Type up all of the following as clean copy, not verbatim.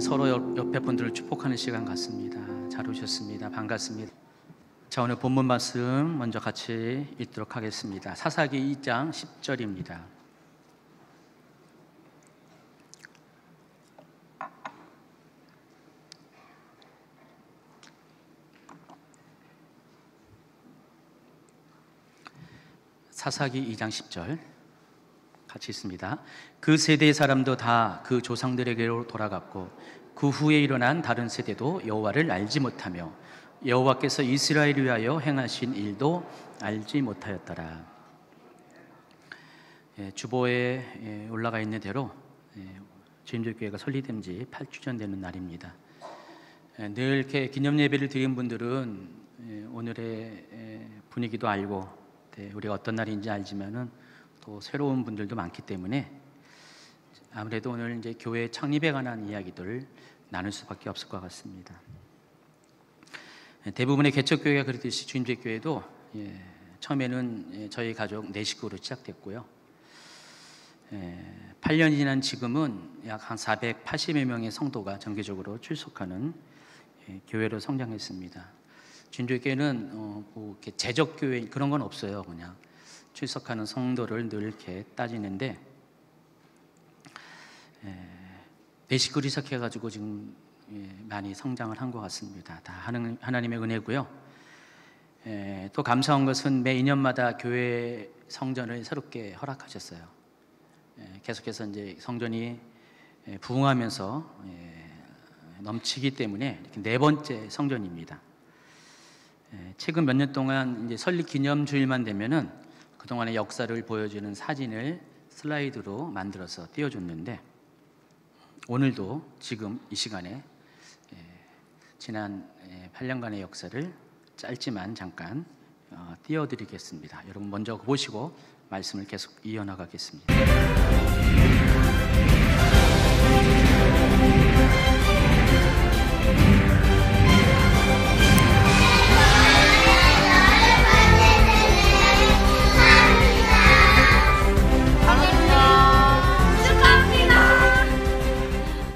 서로 옆에 분들을 축복하는 시간 같습니다. 잘 오셨습니다. 반갑습니다. 자, 오늘 본문 말씀 먼저 같이 읽도록 하겠습니다. 사사기 2장 10절입니다. 사사기 2장 10절 같이 있습니다. 그 세대의 사람도 다 그 조상들에게로 돌아갔고 그 후에 일어난 다른 세대도 여호와를 알지 못하며 여호와께서 이스라엘을 위하여 행하신 일도 알지 못하였더라. 주보에 올라가 있는 대로 주임절교회가 설립된 지 8주년 되는 날입니다. 늘 이렇게 기념 예배를 드린 분들은 오늘의 분위기도 알고 우리가 어떤 날인지 알지만은 또 새로운 분들도 많기 때문에 아무래도 오늘 이제 교회 창립에 관한 이야기들을 나눌 수밖에 없을 것 같습니다. 대부분의 개척교회가 그렇듯이 주임제교회도 처음에는 저희 가족 4식구로 시작됐고요. 8년이 지난 지금은 약 한 480여 명의 성도가 정기적으로 출석하는 교회로 성장했습니다. 주임제교회는 뭐 이렇게 재적교회 그런 건 없어요. 그냥 출석하는 성도를 늘 이렇게 따지는데 4식구로 시작해가지고 지금 많이 성장을 한 것 같습니다. 다 하나님의 은혜고요. 또 감사한 것은 매 2년마다 교회 성전을 새롭게 허락하셨어요. 계속해서 이제 성전이 부흥하면서 넘치기 때문에 이렇게 4번째 성전입니다. 최근 몇 년 동안 이제 설립 기념 주일만 되면은 그동안의 역사를 보여주는 사진을 슬라이드로 만들어서 띄워줬는데 오늘도 지금 이 시간에 지난 8년간의 역사를 짧지만 잠깐 띄워드리겠습니다. 여러분 먼저 보시고 말씀을 계속 이어나가겠습니다.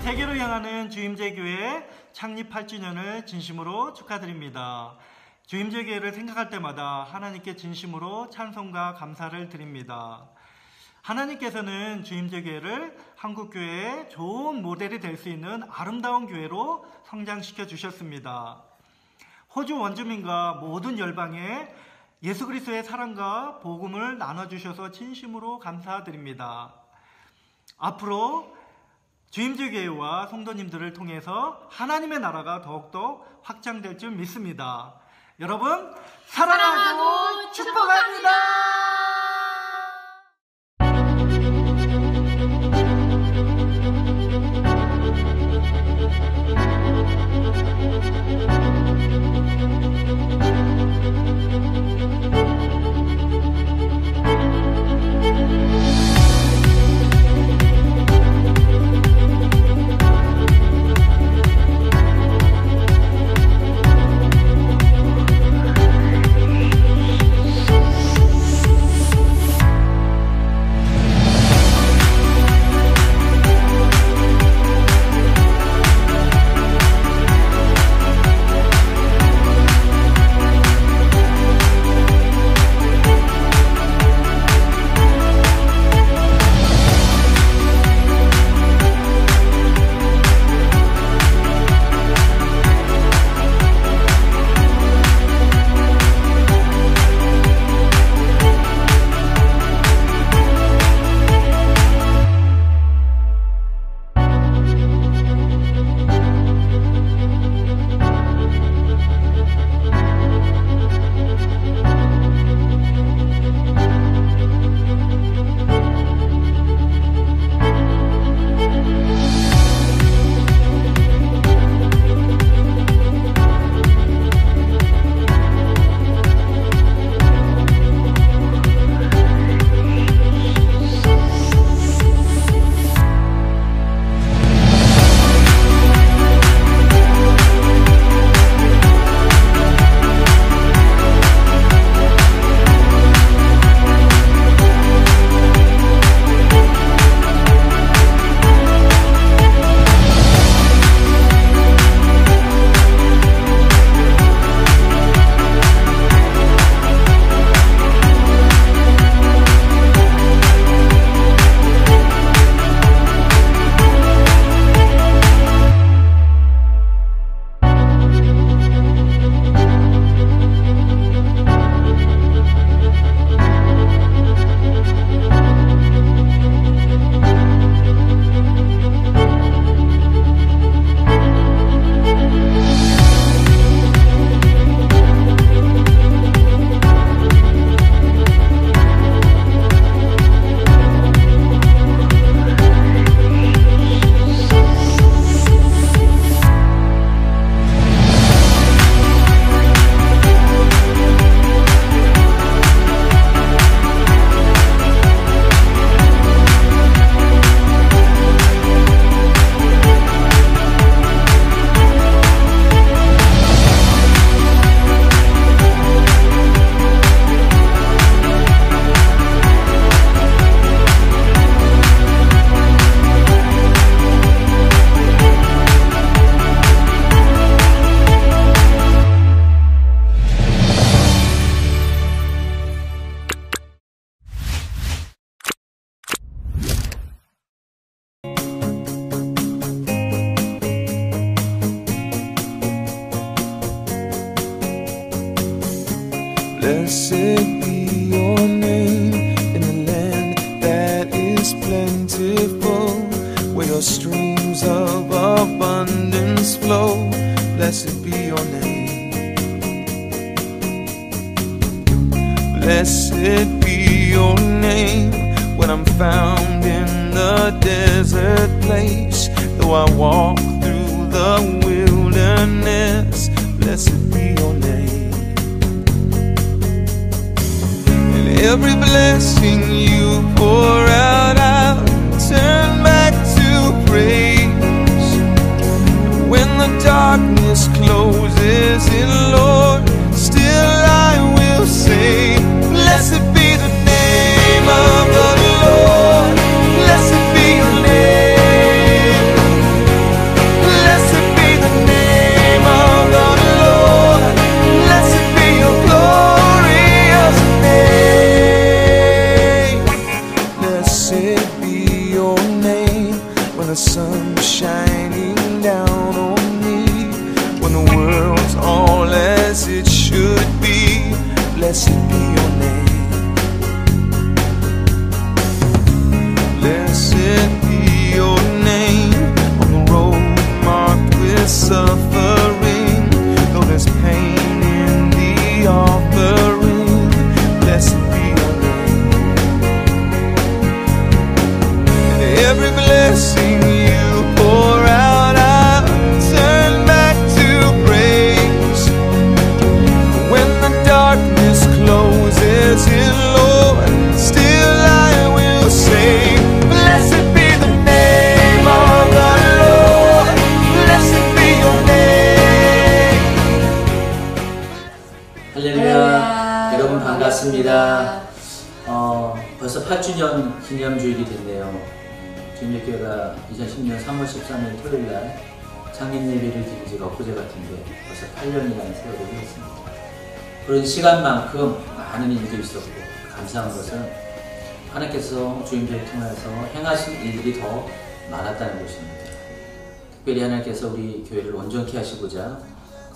세계로 향하는 주임제교회 창립 8주년을 진심으로 축하드립니다. 주임제교회를 생각할 때마다 하나님께 진심으로 찬송과 감사를 드립니다. 하나님께서는 주임제교회를 한국교회의 좋은 모델이 될 수 있는 아름다운 교회로 성장시켜 주셨습니다. 호주 원주민과 모든 열방에 예수 그리스도의 사랑과 복음을 나눠주셔서 진심으로 감사드립니다. 앞으로 주임제교회와 성도님들을 통해서 하나님의 나라가 더욱더 확장될 줄 믿습니다. 여러분 사랑하고 축복합니다. Blessed be your name in the land that is plentiful, where your streams of abundance flow. Blessed be your name. Blessed be your name when I'm found in the desert place. Though I walk through the wilderness, blessed be your name. And every blessing you pour out, I'll turn back to praise. When the darkness closes in, Lord, still I will say, blessed be the name of the Lord. Blessed be your name. Blessed be the name of the Lord. Blessed be your glorious name. Blessed be your name when the sun's shining down on me, when the world's all as it should be. Blessed be your name. Blessed be your name on the road marked with suffering, though there's pain in the offering. Blessed be your name. And every blessing you pour out, I'll turn back to praise. When the darkness closes in, Lord, still I will say, blessed be the name of the Lord. Blessed be your name. 할렐루야. 여러분 반갑습니다. 벌써 8주년 기념주일이 됐네요. 주님교회가 2010년 3월 13일 토요일날 창립 예배를 드린 지가 엊그제 같은데 벌써 8년이라는 세월이 흘렀습니다. 그런 시간만큼 많은 일도 있었고, 감사한 것은 하나님께서 주님교회를 통해서 행하신 일들이 더 많았다는 것입니다. 특별히 하나님께서 우리 교회를 온전케 하시고자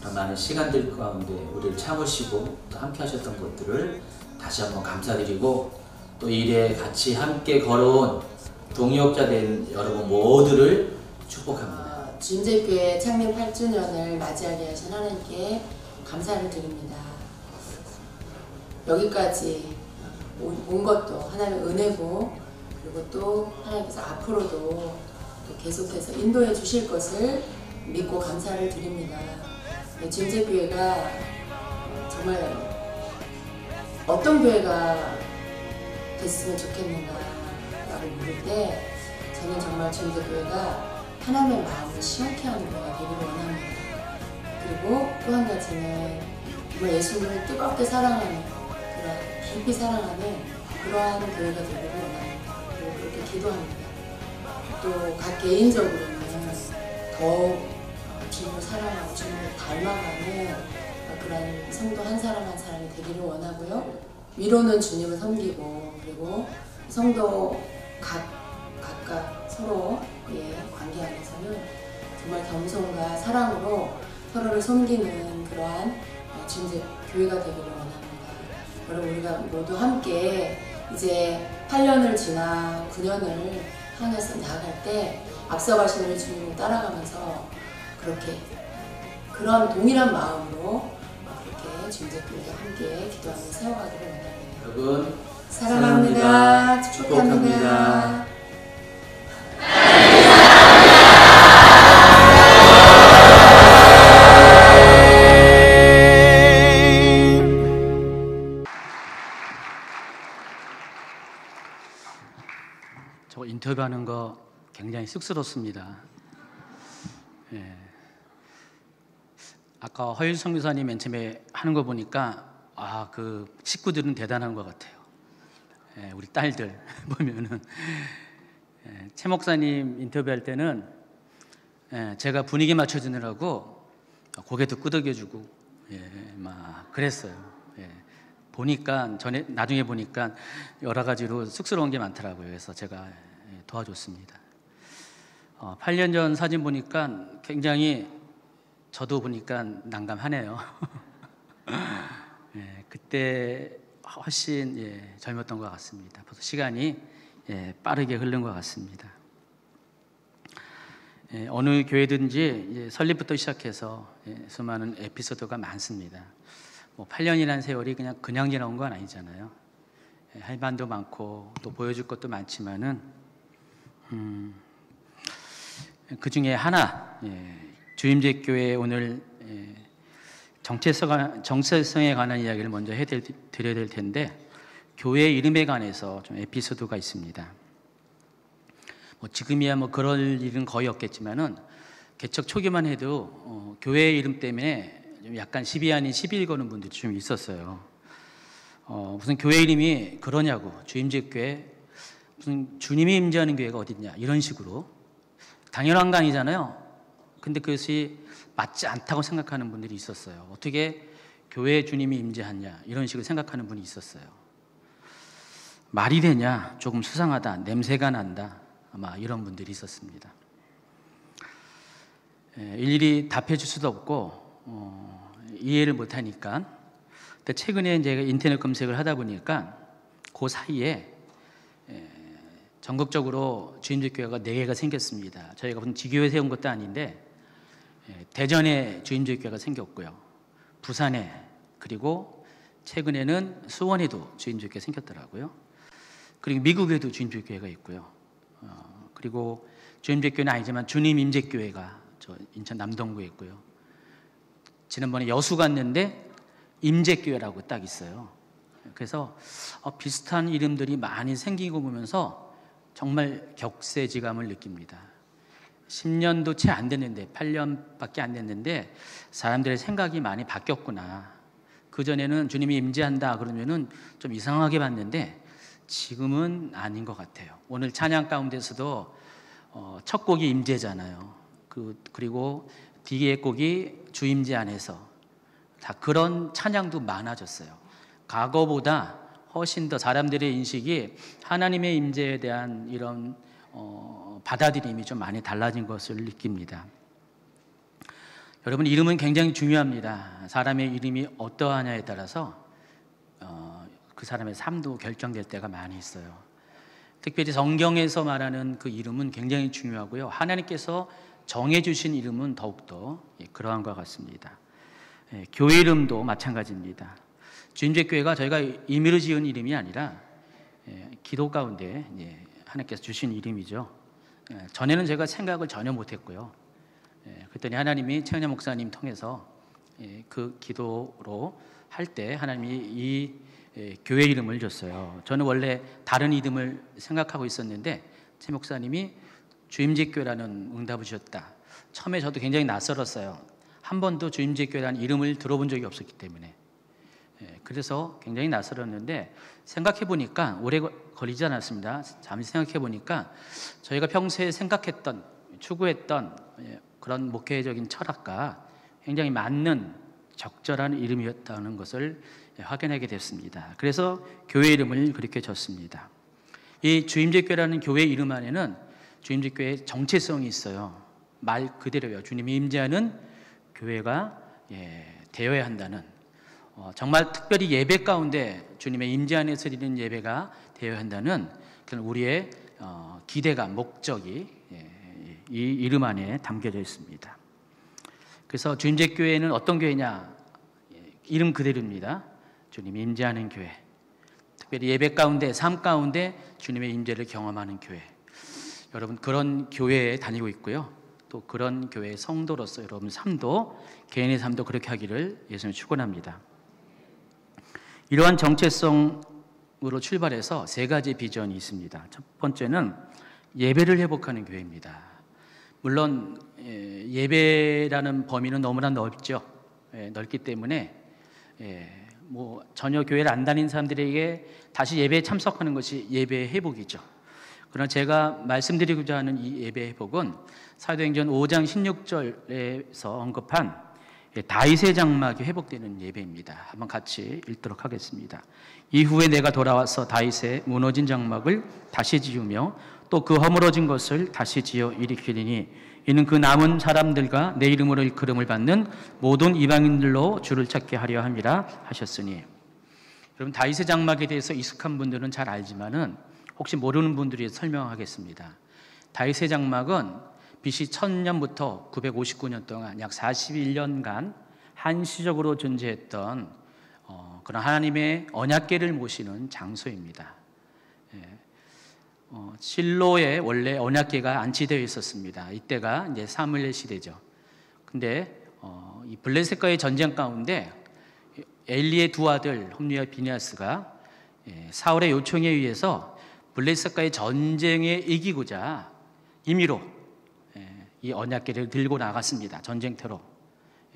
그런 많은 시간들 가운데 우리를 참으시고 또 함께 하셨던 것들을 다시 한번 감사드리고, 또 이 일에 같이 함께 걸어온 동역자 된 여러분 모두를 축복합니다. 주임제교회 창립 8주년을 맞이하게 하신 하나님께 감사를 드립니다. 여기까지 온 것도 하나님의 은혜고, 그리고 또 하나님께서 앞으로도 또 계속해서 인도해 주실 것을 믿고 감사를 드립니다. 주임제교회가 정말 어떤 교회가 됐으면 좋겠는가 라고 물을 때, 저는 정말 주임제교회가 하나님의 마음을 시원케 하는 교회가 되기를 원합니다. 그리고 또 한 가지는 정말 예수님을 뜨겁게 사랑하는, 그런 깊이 사랑하는 그러한 교회가 되기를 원합니다. 그리고 그렇게 기도합니다. 또 각 개인적으로는 더욱 주님을 사랑하고 주님을 닮아가는 그런 성도 한 사람 한 사람이 되기를 원하고요. 위로는 주님을 섬기고, 그리고 성도 각각 서로의 관계 안에서는 정말 겸손과 사랑으로 서로를 섬기는 그러한 주님의 교회가 되기를 원합니다. 여러분, 우리가 모두 함께 이제 8년을 지나 9년을 향해서 나아갈 때 앞서가신 우리 주님을 따라가면서 그렇게 그런 동일한 마음으로 그렇게 주님의 교회가 함께 기도하며 세워가기를 원합니다. 여러분 사랑합니다. 축복합니다. 저 인터뷰하는 거 굉장히 쑥스럽습니다. 예. 아까 허일성 교사님 맨 처음에 하는 거 보니까 그 식구들은 대단한 것 같아요. 예, 우리 딸들 보면은 최 목사님 인터뷰할 때는 제가 분위기 맞춰주느라고 고개도 끄덕여주고 막 그랬어요. 보니까 나중에 보니까 여러 가지로 쑥스러운 게 많더라고요. 그래서 제가 도와줬습니다. 8년 전 사진 보니까 굉장히 저도 보니까 난감하네요. 그때 훨씬 젊었던 것 같습니다. 벌써 시간이 빠르게 흐른 것 같습니다. 어느 교회든지 설립부터 시작해서 수많은 에피소드가 많습니다. 8년이라는 세월이 그냥 지나온 건 아니잖아요. 할 만도 많고 또 보여줄 것도 많지만은 그 중에 하나 주임제교회 오늘 정체성에 관한 이야기를 먼저 해드려야 될 텐데 교회 이름에 관해서 좀 에피소드가 있습니다. 지금이야 그럴 일은 거의 없겠지만은 개척 초기만 해도 교회 이름 때문에 좀 약간 시비 아닌 시비를 거는 분들이 좀 있었어요. 무슨 교회 이름이 그러냐고, 주임제교회 무슨 주님이 임재하는 교회가 어딨냐 이런 식으로 당연한 거 아니잖아요. 근데 그것이 맞지 않다고 생각하는 분들이 있었어요. 어떻게 교회에 주님이 임재하냐 이런 식으로 생각하는 분이 있었어요. 말이 되냐, 조금 수상하다, 냄새가 난다, 아마 이런 분들이 있었습니다. 일일이 답해 줄 수도 없고 이해를 못하니까. 근데 최근에 제가 인터넷 검색을 하다 보니까 그 사이에 전국적으로 주임제교회가 4개가 생겼습니다. 저희가 무슨 지교회 세운 것도 아닌데 대전에 주임제교회가 생겼고요, 부산에, 그리고 최근에는 수원에도 주임제교회가 생겼더라고요. 그리고 미국에도 주임제교회가 있고요. 그리고 주임제교회는 아니지만 주님 임재교회가 저 인천 남동구에 있고요. 지난번에 여수 갔는데 임재교회라고 딱 있어요. 그래서 비슷한 이름들이 많이 생기고 보면서 정말 격세지감을 느낍니다. 10년도 채 안 됐는데, 8년밖에 안 됐는데 사람들의 생각이 많이 바뀌었구나. 그전에는 주님이 임재한다 그러면은 좀 이상하게 봤는데 지금은 아닌 것 같아요. 오늘 찬양 가운데서도 첫 곡이 임재잖아요. 그리고 뒤에 곡이 주임재 안에서, 다 그런 찬양도 많아졌어요. 과거보다 훨씬 더 사람들의 인식이 하나님의 임재에 대한 이런 받아들임이 좀 많이 달라진 것을 느낍니다. 여러분, 이름은 굉장히 중요합니다. 사람의 이름이 어떠하냐에 따라서 그 사람의 삶도 결정될 때가 많이 있어요. 특별히 성경에서 말하는 그 이름은 굉장히 중요하고요. 하나님께서 정해주신 이름은 더욱더 그러한 것 같습니다. 교회 이름도 마찬가지입니다. 주임제교회가 저희가 임의로 지은 이름이 아니라 기도 가운데 하나님께서 주신 이름이죠. 전에는 제가 생각을 전혀 못했고요. 그랬더니 하나님이 최은혜 목사님 통해서 그 기도로 할 때 하나님이 이 교회 이름을 줬어요. 저는 원래 다른 이름을 생각하고 있었는데 최 목사님이 주임제교회라는 응답을 주셨다. 처음에 저도 굉장히 낯설었어요. 한 번도 주임제교회라는 이름을 들어본 적이 없었기 때문에. 그래서 굉장히 낯설었는데 생각해 보니까 오래 걸리지 않았습니다. 잠시 생각해 보니까 저희가 평소에 생각했던, 추구했던 그런 목회적인 철학과 굉장히 맞는 적절한 이름이었다는 것을 확인하게 됐습니다. 그래서 교회 이름을 그렇게 줬습니다. 이 주임제교회라는 교회 이름 안에는 주임제교회의 정체성이 있어요. 말 그대로요. 주님이 임재하는 교회가 되어야 한다는, 정말 특별히 예배 가운데 주님의 임재 안에서 드리는 예배가 되어야 한다는 그런 우리의 기대감, 목적이 이 이름 안에 담겨져 있습니다. 그래서 주임제교회는 어떤 교회냐? 이름 그대로입니다. 주님이 임재하는 교회. 특별히 예배 가운데, 삶 가운데 주님의 임재를 경험하는 교회. 여러분, 그런 교회에 다니고 있고요. 또 그런 교회의 성도로서 여러분 삶도, 개인의 삶도 그렇게 하기를 예수님 축원합니다. 이러한 정체성으로 출발해서 3가지 비전이 있습니다. 첫 번째는 예배를 회복하는 교회입니다. 물론 예배라는 범위는 너무나 넓죠. 넓기 때문에 전혀 교회를 안 다닌 사람들에게 다시 예배에 참석하는 것이 예배의 회복이죠. 그러나 제가 말씀드리고자 하는 이 예배 회복은 사도행전 5장 16절에서 언급한 다윗의 장막이 회복되는 예배입니다. 한번 같이 읽도록 하겠습니다. 이후에 내가 돌아와서 다윗의 무너진 장막을 다시 지으며 또 그 허물어진 것을 다시 지어 일으키리니 이는 그 남은 사람들과 내 이름으로 일컬음을 받는 모든 이방인들로 주를 찾게 하려 함이라 하셨으니. 여러분, 다윗의 장막에 대해서 익숙한 분들은 잘 알지만은 혹시 모르는 분들이 설명하겠습니다. 다윗의 장막은 BC 1000년부터 959년 동안 약 41년간 한시적으로 존재했던 그런 하나님의 언약궤를 모시는 장소입니다. 실로에 원래 언약궤가 안치되어 있었습니다. 이때가 이제 사무엘 시대죠. 근데 이 블레셋과의 전쟁 가운데 엘리의 두 아들 홈리와 비니아스가 사울의 요청에 의해서 블레셋과의 전쟁에 이기고자 임의로 이 언약궤를 들고 나갔습니다. 전쟁터로.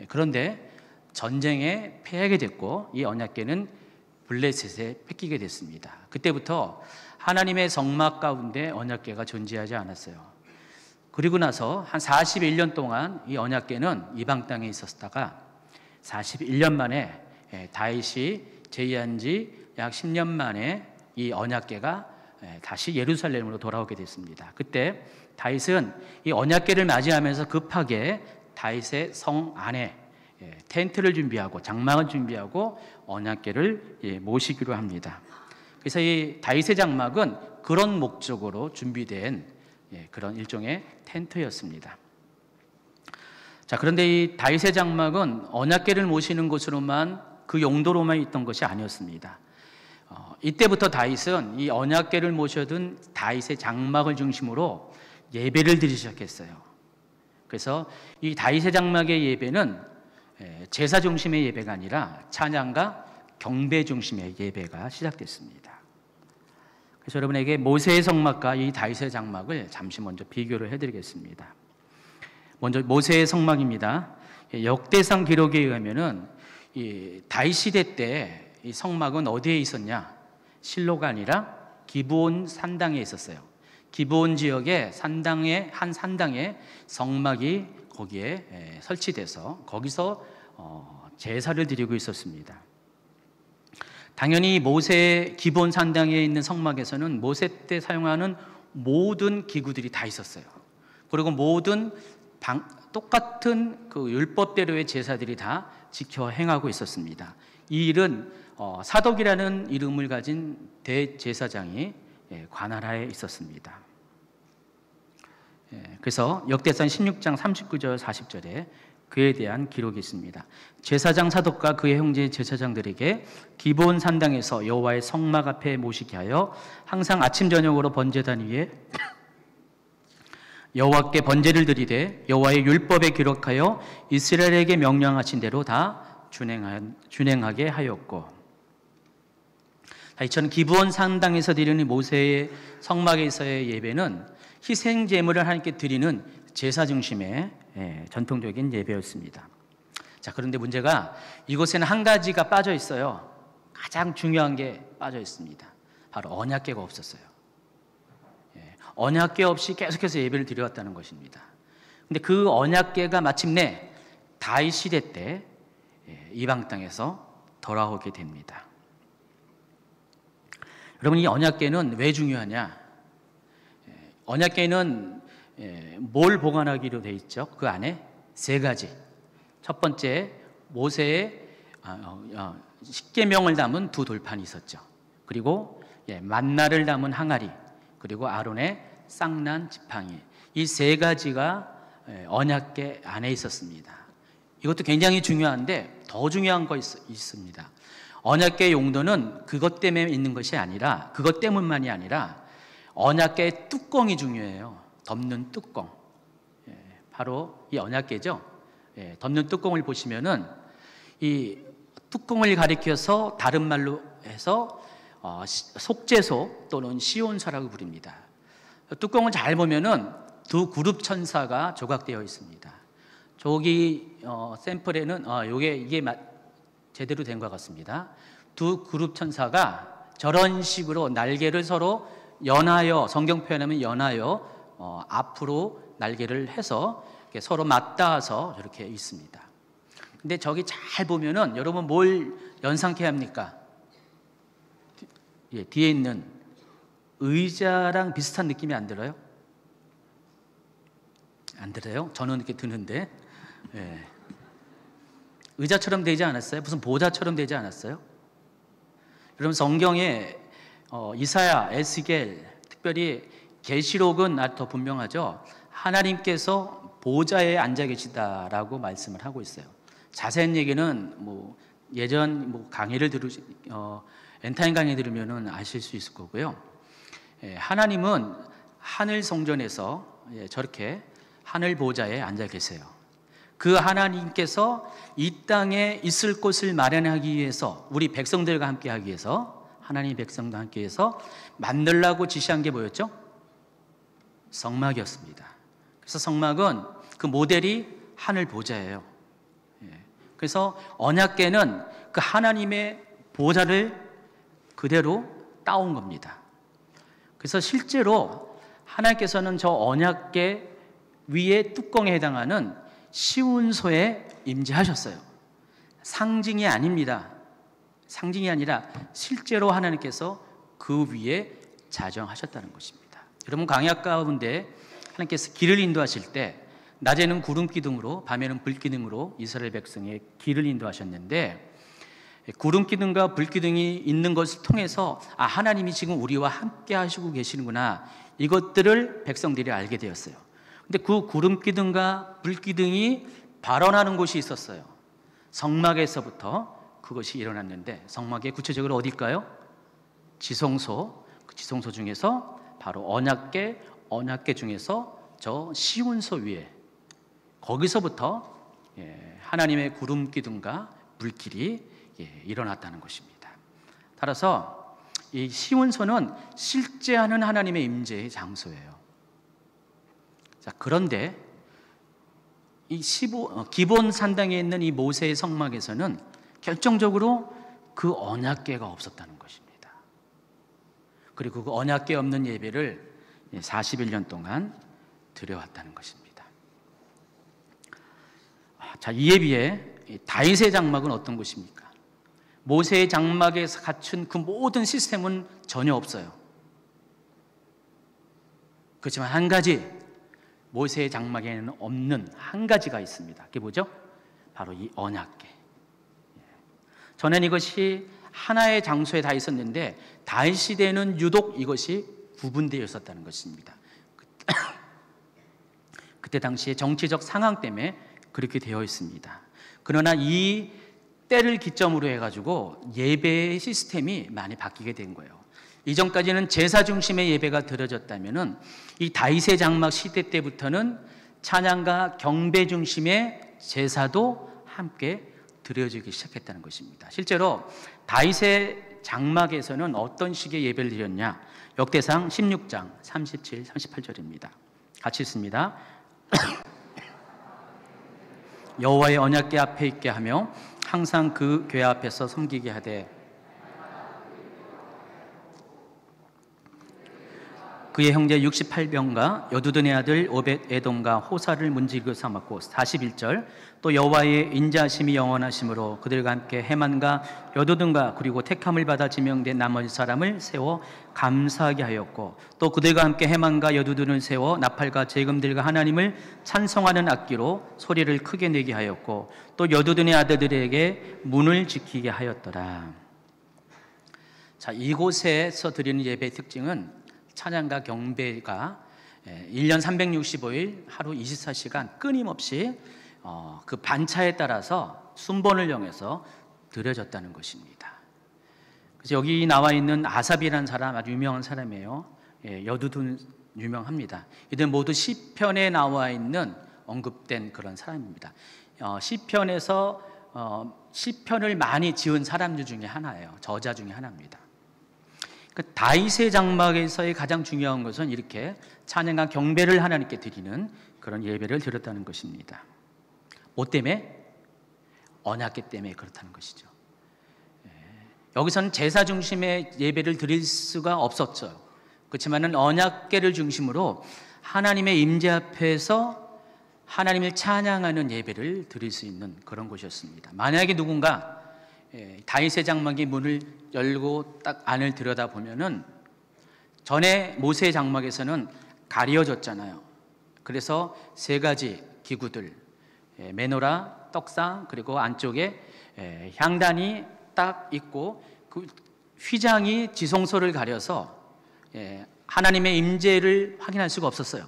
그런데 전쟁에 패하게 됐고 이 언약궤는 블레셋에 뺏기게 됐습니다. 그때부터 하나님의 성막 가운데 언약궤가 존재하지 않았어요. 그리고 나서 한 41년 동안 이 언약궤는 이방 땅에 있었다가 41년 만에 다윗이 제위한 지 약 10년 만에 이 언약궤가 다시 예루살렘으로 돌아오게 됐습니다. 그때 다윗은 이 언약궤를 맞이하면서 급하게 다윗의 성 안에 텐트를 준비하고 장막을 준비하고 언약궤를 모시기로 합니다. 그래서 이 다윗의 장막은 그런 목적으로 준비된 그런 일종의 텐트였습니다. 자, 그런데 이 다윗의 장막은 언약궤를 모시는 곳으로만 그 용도로만 있던 것이 아니었습니다. 이때부터 다윗은 이 언약궤를 모셔둔 다윗의 장막을 중심으로 예배를 드리기 시작했어요. 그래서 이 다윗의 장막의 예배는 제사 중심의 예배가 아니라 찬양과 경배 중심의 예배가 시작됐습니다. 그래서 여러분에게 모세의 성막과 이 다윗의 장막을 잠시 먼저 비교를 해드리겠습니다. 먼저 모세의 성막입니다. 역대상 기록에 의하면은 이 다윗 시대 때 이 성막은 어디에 있었냐? 실로가 아니라 기브온 산당에 있었어요. 기브온 지역의 산당에 한 산당에 성막이 거기에 설치돼서 거기서 제사를 드리고 있었습니다. 당연히 모세의 기브온 산당에 있는 성막에서는 모세 때 사용하는 모든 기구들이 다 있었어요. 그리고 모든 똑같은 그 율법대로의 제사들이 다 지켜 행하고 있었습니다. 이 일은 사독이라는 이름을 가진 대제사장이 관할하에 있었습니다. 그래서 역대상 16장 39절 40절에 그에 대한 기록이 있습니다. 제사장 사독과 그의 형제 제사장들에게 기브온 산당에서 여호와의 성막 앞에 모시게 하여 항상 아침 저녁으로 번제단 위에 여호와께 번제를 드리되 여호와의 율법에 기록하여 이스라엘에게 명령하신 대로 다 준행하게 하였고. 이처럼 기브온 산당에서 드리는 모세의 성막에서의 예배는 희생 제물을 하나님께 드리는 제사 중심의 전통적인 예배였습니다. 자, 그런데 문제가 이곳에는 한 가지가 빠져 있어요. 가장 중요한 게 빠져 있습니다. 바로 언약궤가 없었어요. 언약궤 없이 계속해서 예배를 드려왔다는 것입니다. 근데 그 언약궤가 마침내 다윗 시대 때 이방 땅에서 돌아오게 됩니다. 여러분, 이 언약궤는 왜 중요하냐? 언약궤는 뭘 보관하기로 돼 있죠? 그 안에 세 가지. 첫 번째, 모세의 십계명을 담은 두 돌판이 있었죠. 그리고 만나를 담은 항아리, 그리고 아론의 쌍난 지팡이. 이 세 가지가 언약궤 안에 있었습니다. 이것도 굉장히 중요한데 더 중요한 거 있습니다. 언약궤의 용도는 그것 때문에 있는 것이 아니라, 그것 때문만이 아니라 언약궤의 뚜껑이 중요해요. 덮는 뚜껑. 바로 이 언약궤죠. 덮는 뚜껑을 보시면은 이 뚜껑을 가리켜서 다른 말로 해서 속죄소 또는 시온사라고 부릅니다. 뚜껑을 잘 보면은 두 그룹 천사가 조각되어 있습니다. 저기 샘플에는 이게 제대로 된 것 같습니다. 두 그룹 천사가 저런 식으로 날개를 서로 연하여, 성경 표현하면 연하여 앞으로 날개를 해서 서로 맞닿아서 저렇게 있습니다. 근데 저기 잘 보면은 여러분 뭘 연상케 합니까? 뒤에 있는 의자랑 비슷한 느낌이 안 들어요? 안 들어요? 저는 이렇게 드는데. 예. 의자처럼 되지 않았어요? 무슨 보좌처럼 되지 않았어요? 여러분 성경에 이사야, 에스겔, 특별히 계시록은 아주 더 분명하죠. 하나님께서 보좌에 앉아 계시다라고 말씀을 하고 있어요. 자세한 얘기는 뭐 예전 강의를 엔타임 강의 들으면은 아실 수 있을 거고요. 하나님은 하늘 성전에서 저렇게 하늘 보좌에 앉아 계세요. 그 하나님께서 이 땅에 있을 곳을 마련하기 위해서 우리 백성들과 함께 하기 위해서 하나님 백성과 함께 해서 만들라고 지시한 게 뭐였죠? 성막이었습니다. 그래서 성막은 그 모델이 하늘 보좌예요. 그래서 언약궤는 그 하나님의 보좌를 그대로 따온 겁니다. 그래서 실제로 하나님께서는 저 언약궤 위에 뚜껑에 해당하는 시운소에 임재하셨어요. 상징이 아닙니다. 상징이 아니라 실제로 하나님께서 그 위에 자정하셨다는 것입니다. 여러분 광야 가운데 하나님께서 길을 인도하실 때 낮에는 구름 기둥으로 밤에는 불 기둥으로 이스라엘 백성의 길을 인도하셨는데 구름 기둥과 불 기둥이 있는 것을 통해서 하나님이 지금 우리와 함께 하시고 계시는구나 이것들을 백성들이 알게 되었어요. 근데 그 구름 기둥과 불 기둥이 발원하는 곳이 있었어요. 성막에서부터 그것이 일어났는데 성막의 구체적으로 어딜까요? 지성소. 그 지성소 중에서 바로 언약궤 중에서 저 시운소 위에 거기서부터 하나님의 구름 기둥과 불길이 일어났다는 것입니다. 따라서 이 시운소는 실제하는 하나님의 임재의 장소예요. 자, 그런데 이 기본 산당에 있는 이 모세의 성막에서는 결정적으로 그 언약궤가 없었다는 것입니다. 그리고 그 언약궤 없는 예배를 41년 동안 드려왔다는 것입니다. 자, 이에 비해 다윗의 장막은 어떤 것입니까? 모세의 장막에서 갖춘 그 모든 시스템은 전혀 없어요. 그렇지만 한 가지 모세의 장막에는 없는 한 가지가 있습니다. 그게 뭐죠? 바로 이 언약궤. 전에는 이것이 하나의 장소에 다 있었는데 다윗 시대에는 유독 이것이 구분되어 있었다는 것입니다. 그때 당시에 정치적 상황 때문에 그렇게 되어 있습니다. 그러나 이 때를 기점으로 해가지고 예배의 시스템이 많이 바뀌게 된 거예요. 이전까지는 제사 중심의 예배가 드려졌다면은 이 다윗의 장막 시대 때부터는 찬양과 경배 중심의 제사도 함께 드려지기 시작했다는 것입니다. 실제로 다윗의 장막에서는 어떤 식의 예배를 드렸냐? 역대상 16장 37, 38절입니다. 같이 읽습니다. 여호와의 언약궤 앞에 있게 하며 항상 그 궤 앞에서 섬기게 하되 그의 형제 68병과 여두둔의 아들 오벳 에돔과 호사를 문지기로 삼았고 41절 또 여호와의 인자하심이 영원하심으로 그들과 함께 헤만과 여두둔과 그리고 택함을 받아 지명된 나머지 사람을 세워 감사하게 하였고 또 그들과 함께 헤만과 여두둔을 세워 나팔과 제금들과 하나님을 찬송하는 악기로 소리를 크게 내게 하였고 또 여두둔의 아들들에게 문을 지키게 하였더라. 자, 이곳에서 드리는 예배의 특징은 찬양과 경배가 1년 365일 하루 24시간 끊임없이 그 반차에 따라서 순번을 정해서 드려졌다는 것입니다. 그래서 여기 나와 있는 아삽이라는 사람 아주 유명한 사람이에요. 여두둔 유명합니다. 이들 모두 시편에 나와 있는 언급된 그런 사람입니다. 시편에서 시편을 많이 지은 사람들 중에 하나예요. 저자 중에 하나입니다. 그 다윗의 장막에서의 가장 중요한 것은 이렇게 찬양과 경배를 하나님께 드리는 그런 예배를 드렸다는 것입니다. 뭐 때문에? 언약궤 때문에 그렇다는 것이죠. 여기서는 제사 중심의 예배를 드릴 수가 없었죠. 그렇지만은 언약궤를 중심으로 하나님의 임재 앞에서 하나님을 찬양하는 예배를 드릴 수 있는 그런 곳이었습니다. 만약에 누군가 다윗의 장막의 문을 열고 딱 안을 들여다보면은 전에 모세의 장막에서는 가려졌잖아요. 그래서 세 가지 기구들, 메노라, 떡상, 그리고 안쪽에 향단이 딱 있고 그 휘장이 지성소를 가려서 하나님의 임재를 확인할 수가 없었어요.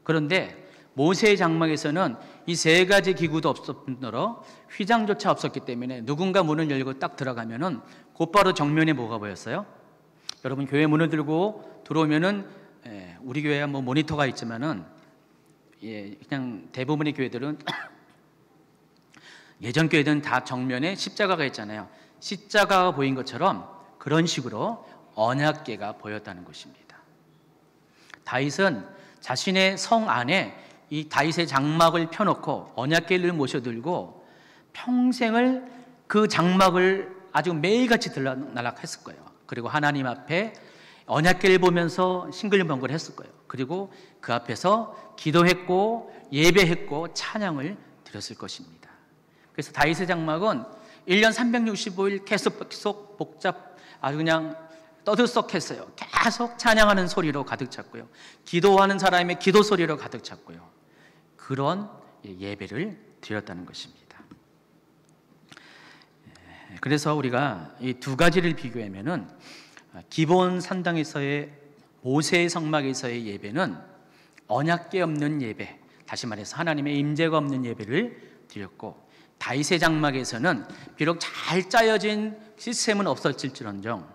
그런데 모세의 장막에서는 이 세 가지 기구도 없었으므로 휘장조차 없었기 때문에 누군가 문을 열고 딱 들어가면은 곧바로 정면에 뭐가 보였어요? 여러분 교회 문을 들고 들어오면은 우리 교회야 뭐 모니터가 있지만은 그냥 대부분의 교회들은 예전 교회들은 다 정면에 십자가가 있잖아요. 십자가가 보인 것처럼 그런 식으로 언약궤가 보였다는 것입니다. 다윗은 자신의 성 안에 이 다윗의 장막을 펴놓고 언약궤를 모셔들고 평생을 그 장막을 아주 매일같이 들락날락했을 거예요. 그리고 하나님 앞에 언약궤를 보면서 싱글벙글 했을 거예요. 그리고 그 앞에서 기도했고 예배했고 찬양을 드렸을 것입니다. 그래서 다윗의 장막은 1년 365일 계속 복잡 아주 그냥 떠들썩했어요. 계속 찬양하는 소리로 가득 찼고요. 기도하는 사람의 기도 소리로 가득 찼고요. 그런 예배를 드렸다는 것입니다. 그래서 우리가 이 두 가지를 비교하면은 기본 산당에서의 모세의 성막에서의 예배는 언약궤 없는 예배, 다시 말해서 하나님의 임재가 없는 예배를 드렸고, 다윗의 장막에서는 비록 잘 짜여진 시스템은 없었을지언정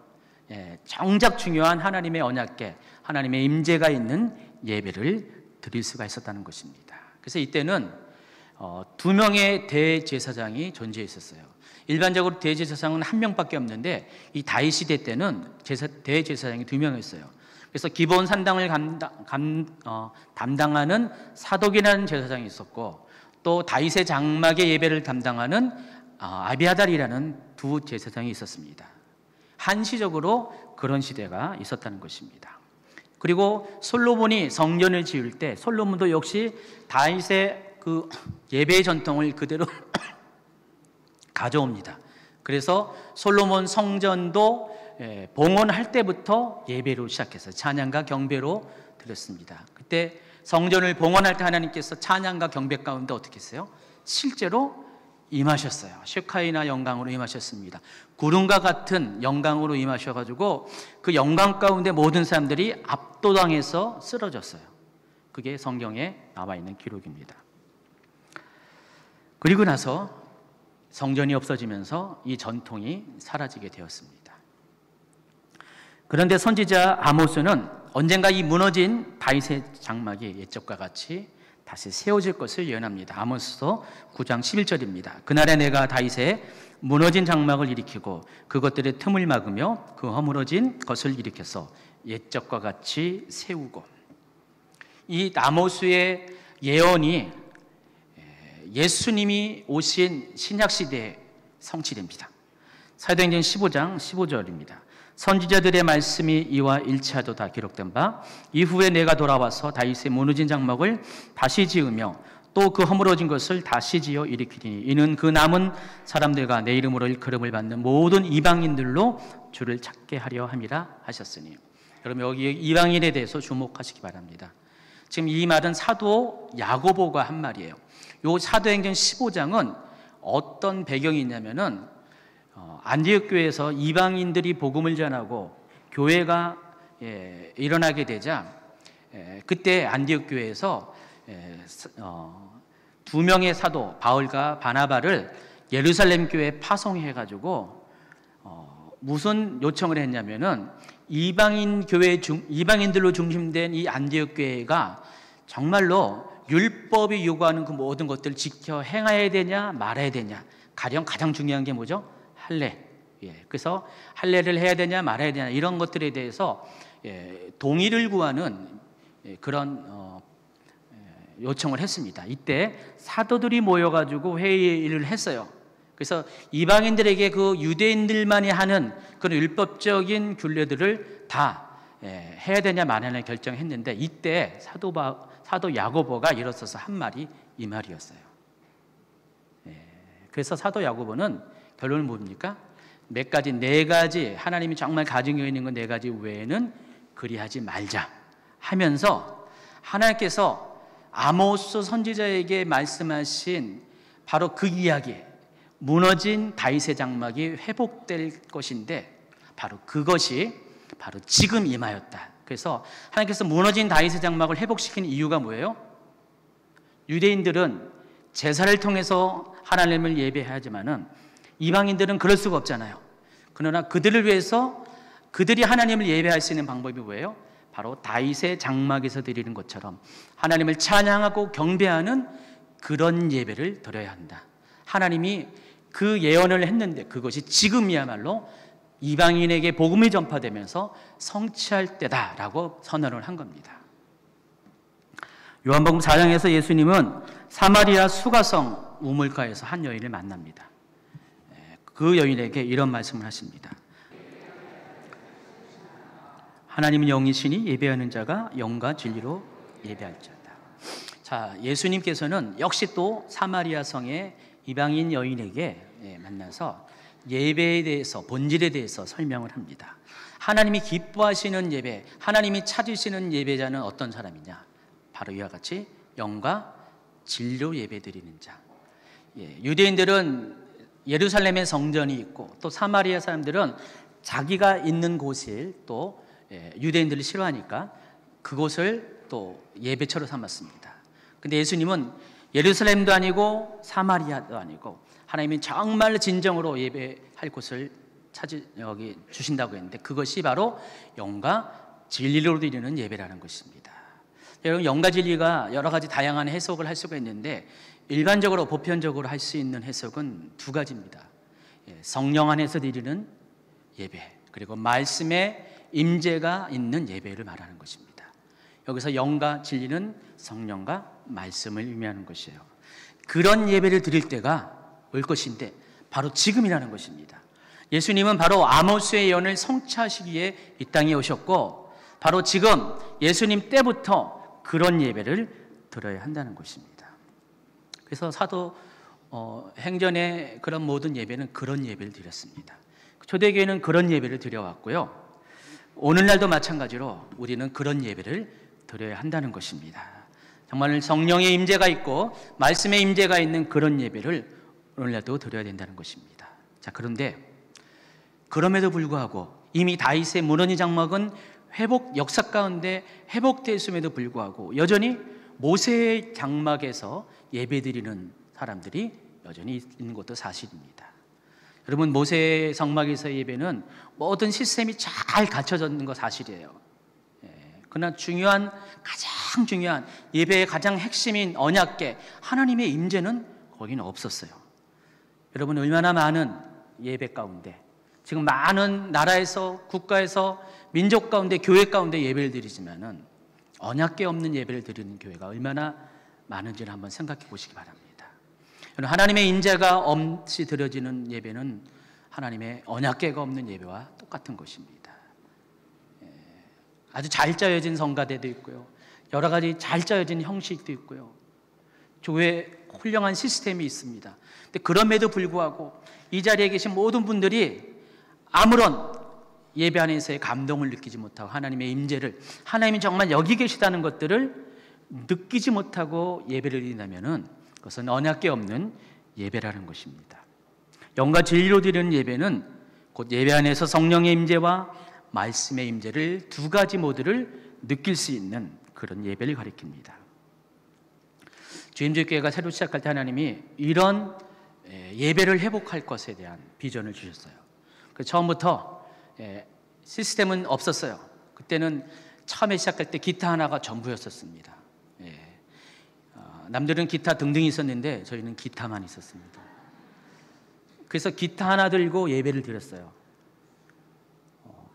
정작 중요한 하나님의 언약궤, 하나님의 임재가 있는 예배를 드릴 수가 있었다는 것입니다. 그래서 이때는 두 명의 대제사장이 존재했었어요. 일반적으로 대제사장은 한 명밖에 없는데 이 다윗 시대 때는 대제사장이 두 명이었어요. 그래서 기본 산당을 담당하는 사독이라는 제사장이 있었고, 또 다윗의 장막의 예배를 담당하는 아비아달이라는 두 제사장이 있었습니다. 한시적으로 그런 시대가 있었다는 것입니다. 그리고 솔로몬이 성전을 지을 때 솔로몬도 역시 다윗의 그 예배의 전통을 그대로 가져옵니다. 그래서 솔로몬 성전도 봉헌할 때부터 예배로 시작해서 찬양과 경배로 드렸습니다. 그때 성전을 봉헌할 때 하나님께서 찬양과 경배 가운데 어떻게 했어요? 실제로 임하셨어요. 쉐카이나 영광으로 임하셨습니다. 구름과 같은 영광으로 임하셔가지고 그 영광 가운데 모든 사람들이 압도당해서 쓰러졌어요. 그게 성경에 나와 있는 기록입니다. 그리고 나서 성전이 없어지면서 이 전통이 사라지게 되었습니다. 그런데 선지자 아모스는 언젠가 이 무너진 다윗의 장막이 옛적과 같이 다시 세워질 것을 예언합니다. 아모스서 9장 11절입니다. 그날에 내가 다윗의 무너진 장막을 일으키고 그것들의 틈을 막으며 그 허물어진 것을 일으켜서 옛적과 같이 세우고. 이 아모스의 예언이 예수님이 오신 신약시대에 성취됩니다. 사도행전 15장 15절입니다. 선지자들의 말씀이 이와 일치하도 다 기록된 바 이후에 내가 돌아와서 다윗의 무너진 장막을 다시 지으며 또 그 허물어진 것을 다시 지어 일으키리니 이는 그 남은 사람들과 내 이름으로 일컬음을 받는 모든 이방인들로 주를 찾게 하려 함이라 하셨으니. 여러분 여기 이방인에 대해서 주목하시기 바랍니다. 지금 이 말은 사도 야고보가 한 말이에요. 요 사도행전 15장은 어떤 배경이 있냐면은 안디옥 교회에서 이방인들이 복음을 전하고 교회가 일어나게 되자 그때 안디옥 교회에서 두 명의 사도 바울과 바나바를 예루살렘 교회에 파송해가지고 무슨 요청을 했냐면은 이방인들로 중심된 이 안디옥 교회가 정말로 율법이 요구하는 그 모든 것들을 지켜 행해야 되냐 말아야 되냐, 가장 중요한 게 뭐죠? 할례. 그래서 할례를 해야 되냐 말아야 되냐 이런 것들에 대해서 동의를 구하는 그런 요청을 했습니다. 이때 사도들이 모여가지고 회의를 했어요. 그래서 이방인들에게 그 유대인들만이 하는 그런 율법적인 균례들을 다 해야 되냐 말아야 되냐 결정했는데 이때 사도 야고보가 일어서서 한 말이 이 말이었어요. 그래서 사도 야고보는 결론은 뭡니까? 네 가지 하나님이 정말 가지고 있는 건 네 가지 외에는 그리하지 말자 하면서 하나님께서 아모스 선지자에게 말씀하신 바로 그 이야기, 무너진 다윗의 장막이 회복될 것인데 바로 그것이 바로 지금 임하였다. 그래서 하나님께서 무너진 다윗의 장막을 회복시킨 이유가 뭐예요? 유대인들은 제사를 통해서 하나님을 예배하지만은 이방인들은 그럴 수가 없잖아요. 그러나 그들을 위해서 그들이 하나님을 예배할 수 있는 방법이 뭐예요? 바로 다윗의 장막에서 드리는 것처럼 하나님을 찬양하고 경배하는 그런 예배를 드려야 한다. 하나님이 그 예언을 했는데 그것이 지금이야말로 이방인에게 복음이 전파되면서 성취할 때다라고 선언을 한 겁니다. 요한복음 4장에서 예수님은 사마리아 수가성 우물가에서 한 여인을 만납니다. 그 여인에게 이런 말씀을 하십니다. 하나님은 영이시니 예배하는 자가 영과 진리로 예배할 자다. 자, 예수님께서는 역시 또 사마리아 성의 이방인 여인에게 만나서 예배에 대해서, 본질에 대해서 설명을 합니다. 하나님이 기뻐하시는 예배, 하나님이 찾으시는 예배자는 어떤 사람이냐? 바로 이와 같이 영과 진리로 예배드리는 자. 유대인들은 예루살렘에 성전이 있고 또 사마리아 사람들은 자기가 있는 곳을 또 유대인들이 싫어하니까 그곳을 또 예배처로 삼았습니다. 근데 예수님은 예루살렘도 아니고 사마리아도 아니고 하나님이 정말 진정으로 예배할 곳을 여기 주신다고 했는데 그것이 바로 영과 진리로 드리는 예배라는 것입니다. 여러분, 영과 진리가 여러 가지 다양한 해석을 할 수가 있는데 일반적으로 보편적으로 할 수 있는 해석은 두 가지입니다. 성령 안에서 드리는 예배, 그리고 말씀의 임재가 있는 예배를 말하는 것입니다. 여기서 영과 진리는 성령과 말씀을 의미하는 것이에요. 그런 예배를 드릴 때가 올 것인데 바로 지금이라는 것입니다. 예수님은 바로 아모스의 예언을 성취하시기에 이 땅에 오셨고 바로 지금 예수님 때부터 그런 예배를 드려야 한다는 것입니다. 그래서 사도 행전의 그런 모든 예배는 그런 예배를 드렸습니다. 초대교회는 그런 예배를 드려왔고요. 오늘날도 마찬가지로 우리는 그런 예배를 드려야 한다는 것입니다. 정말 성령의 임재가 있고 말씀의 임재가 있는 그런 예배를 오늘날도 드려야 된다는 것입니다. 자, 그런데 그럼에도 불구하고 이미 다윗의 무너진 장막은 역사 가운데 회복됐음에도 불구하고 여전히 모세의 장막에서 예배드리는 사람들이 여전히 있는 것도 사실입니다. 여러분, 모세의 장막에서의 예배는 모든 시스템이 잘 갖춰져 있는 거 사실이에요. 그러나 가장 중요한 예배의 가장 핵심인 언약궤 하나님의 임재는 거기는 없었어요. 여러분, 얼마나 많은 예배 가운데 지금 많은 나라에서, 국가에서, 민족 가운데, 교회 가운데 예배를 드리지만은 언약궤 없는 예배를 드리는 교회가 얼마나 많은지를 한번 생각해 보시기 바랍니다. 하나님의 임재가 없이 드려지는 예배는 하나님의 언약궤가 없는 예배와 똑같은 것입니다. 아주 잘 짜여진 성가대도 있고요, 여러 가지 잘 짜여진 형식도 있고요, 교회에 훌륭한 시스템이 있습니다. 근데 그럼에도 불구하고 이 자리에 계신 모든 분들이 아무런 예배 안에서의 감동을 느끼지 못하고 하나님의 임재를, 하나님이 정말 여기 계시다는 것들을 느끼지 못하고 예배를 드린다면은 그것은 언약궤 없는 예배라는 것입니다. 영과 진리로 드리는 예배는 곧 예배 안에서 성령의 임재와 말씀의 임재를 두 가지 모두를 느낄 수 있는 그런 예배를 가리킵니다. 주임제교회가 새로 시작할 때 하나님이 이런 예배를 회복할 것에 대한 비전을 주셨어요. 그래서 처음부터 시스템은 없었어요. 그때는 처음에 시작할 때 기타 하나가 전부였었습니다. 남들은 기타 등등이 있었는데 저희는 기타만 있었습니다. 그래서 기타 하나 들고 예배를 드렸어요.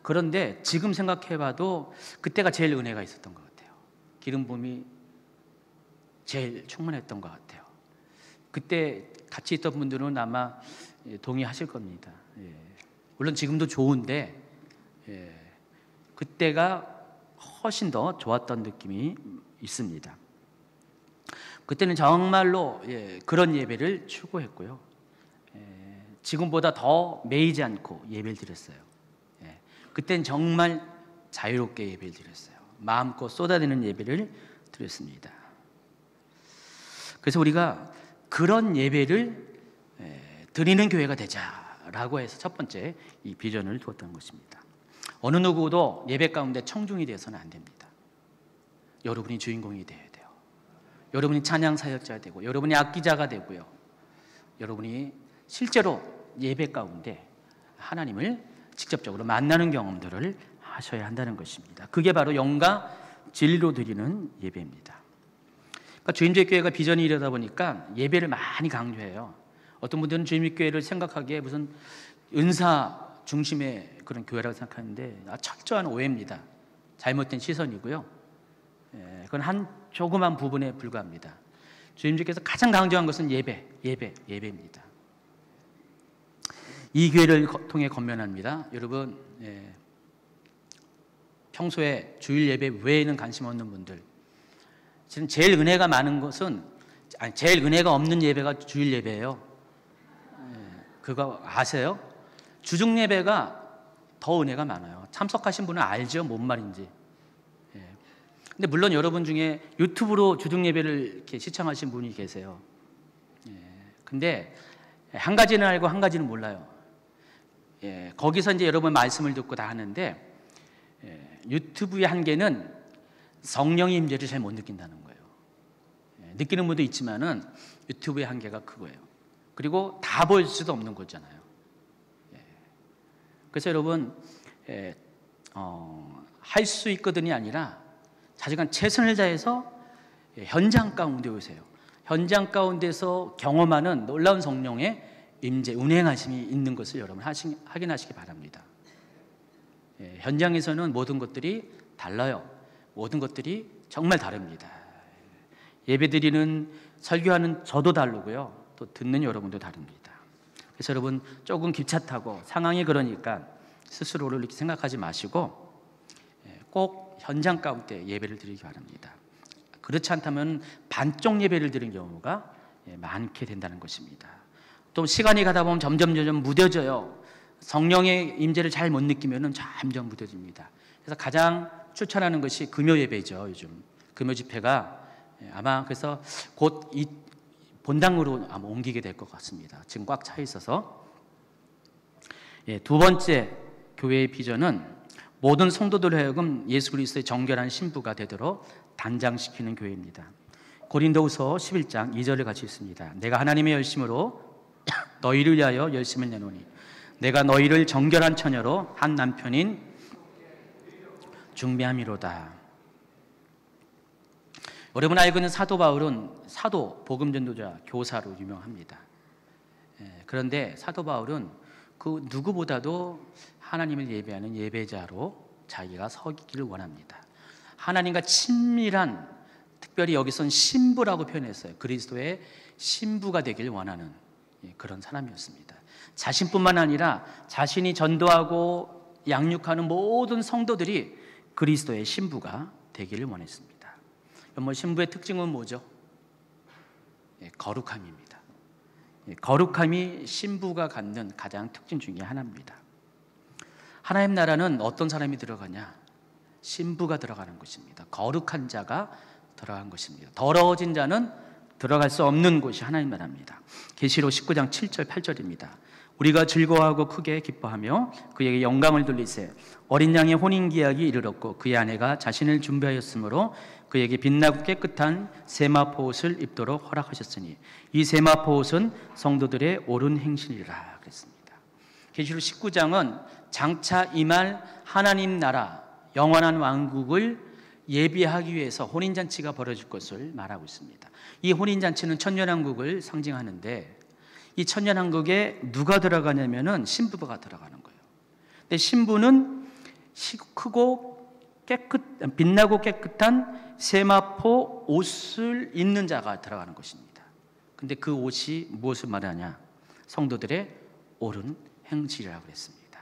그런데 지금 생각해봐도 그때가 제일 은혜가 있었던 것 같아요. 기름 부음이 제일 충만했던 것 같아요. 그때 같이 있던 분들은 아마 동의하실 겁니다. 물론 지금도 좋은데 그때가 훨씬 더 좋았던 느낌이 있습니다. 그때는 정말로 그런 예배를 추구했고요, 지금보다 더 매이지 않고 예배를 드렸어요. 그때는 정말 자유롭게 예배를 드렸어요. 마음껏 쏟아내는 예배를 드렸습니다. 그래서 우리가 그런 예배를 드리는 교회가 되자라고 해서 첫 번째 이 비전을 두었던 것입니다. 어느 누구도 예배 가운데 청중이 되어서는 안 됩니다. 여러분이 주인공이 되어야 돼요. 여러분이 찬양 사역자가 되고, 여러분이 악기자가 되고요. 여러분이 실제로 예배 가운데 하나님을 직접적으로 만나는 경험들을 하셔야 한다는 것입니다. 그게 바로 영과 진리로 드리는 예배입니다. 그러니까 주임제교회가 비전이 이러다 보니까 예배를 많이 강조해요. 어떤 분들은 주임교회를 생각하기에 무슨 은사 중심의 그런 교회라고 생각하는데 철저한 오해입니다. 잘못된 시선이고요. 그건 한 조그만 부분에 불과합니다. 주임주께서 가장 강조한 것은 예배입니다. 이 교회를 통해 건면합니다. 여러분, 평소에 주일 예배 외에는 관심 없는 분들, 지금 제일 은혜가 많은 것은, 제일 은혜가 없는 예배가 주일 예배예요. 그거 아세요? 주중 예배가 더 은혜가 많아요. 참석하신 분은 알죠, 뭔 말인지. 근데 물론 여러분 중에 유튜브로 주중 예배를 이렇게 시청하신 분이 계세요. 근데 한 가지는 알고 한 가지는 몰라요. 거기서 이제 여러분 말씀을 듣고 다 하는데, 유튜브의 한계는 성령의 임재를 잘 못 느낀다는 거예요. 느끼는 분도 있지만은 유튜브의 한계가 그거예요. 그리고 다 볼 수도 없는 거잖아요. 그래서 여러분, 할 수 있거든이 아니라 자주간 최선을 다해서 현장 가운데 오세요. 현장 가운데서 경험하는 놀라운 성령의 임재, 운행하심이 있는 것을 여러분 확인하시기 바랍니다. 현장에서는 모든 것들이 달라요. 모든 것들이 정말 다릅니다. 예배드리는, 설교하는 저도 다르고요. 또 듣는 여러분도 다릅니다. 그래서 여러분, 조금 기차타고 상황이 그러니까 스스로를 이렇게 생각하지 마시고 꼭 현장 가운데 예배를 드리기 바랍니다. 그렇지 않다면 반쪽 예배를 드리는 경우가 많게 된다는 것입니다. 또 시간이 가다 보면 점점 무뎌져요. 성령의 임재를 잘 못 느끼면 점점 무뎌집니다. 그래서 가장 추천하는 것이 금요 예배죠. 요즘 금요 집회가 아마 그래서 곧 이 본당으로 아마 옮기게 될 것 같습니다. 지금 꽉 차 있어서. 두 번째 교회의 비전은 모든 성도들 하여금 예수 그리스도의 정결한 신부가 되도록 단장시키는 교회입니다. 고린도후서 11장 2절을 같이 읽습니다. 내가 하나님의 열심으로 너희를 위하여 열심을 내노니 내가 너희를 정결한 처녀로 한 남편인 중매함이로다. 여러분 알고 있는 사도 바울은 사도, 복음전도자, 교사로 유명합니다. 그런데 사도 바울은 그 누구보다도 하나님을 예배하는 예배자로 자기가 서기를 원합니다. 하나님과 친밀한, 특별히 여기서는 신부라고 표현했어요. 그리스도의 신부가 되길 원하는 그런 사람이었습니다. 자신뿐만 아니라 자신이 전도하고 양육하는 모든 성도들이 그리스도의 신부가 되기를 원했습니다. 신부의 특징은 뭐죠? 거룩함입니다. 거룩함이 신부가 갖는 가장 특징 중에 하나입니다. 하나님 나라는 어떤 사람이 들어가냐? 신부가 들어가는 것입니다. 거룩한 자가 들어간 것입니다. 더러워진 자는 들어갈 수 없는 곳이 하나님 나라입니다. 계시록 19장 7절 8절입니다. 우리가 즐거워하고 크게 기뻐하며 그에게 영광을 돌리세. 어린 양의 혼인기약이 이르렀고 그의 아내가 자신을 준비하였으므로 그에게 빛나고 깨끗한 세마포 옷을 입도록 허락하셨으니 이 세마포 옷은 성도들의 옳은 행실이라 그랬습니다. 계시록 19장은 장차 임할 하나님 나라 영원한 왕국을 예비하기 위해서 혼인잔치가 벌어질 것을 말하고 있습니다. 이 혼인잔치는 천년왕국을 상징하는데 이 천년왕국에 누가 들어가냐면은 신부가 들어가는 거예요. 근데 신부는 크고 빛나고 깨끗한 세마포 옷을 입는 자가 들어가는 것입니다. 근데 그 옷이 무엇을 말하냐? 성도들의 옳은 행실이라고 그랬습니다.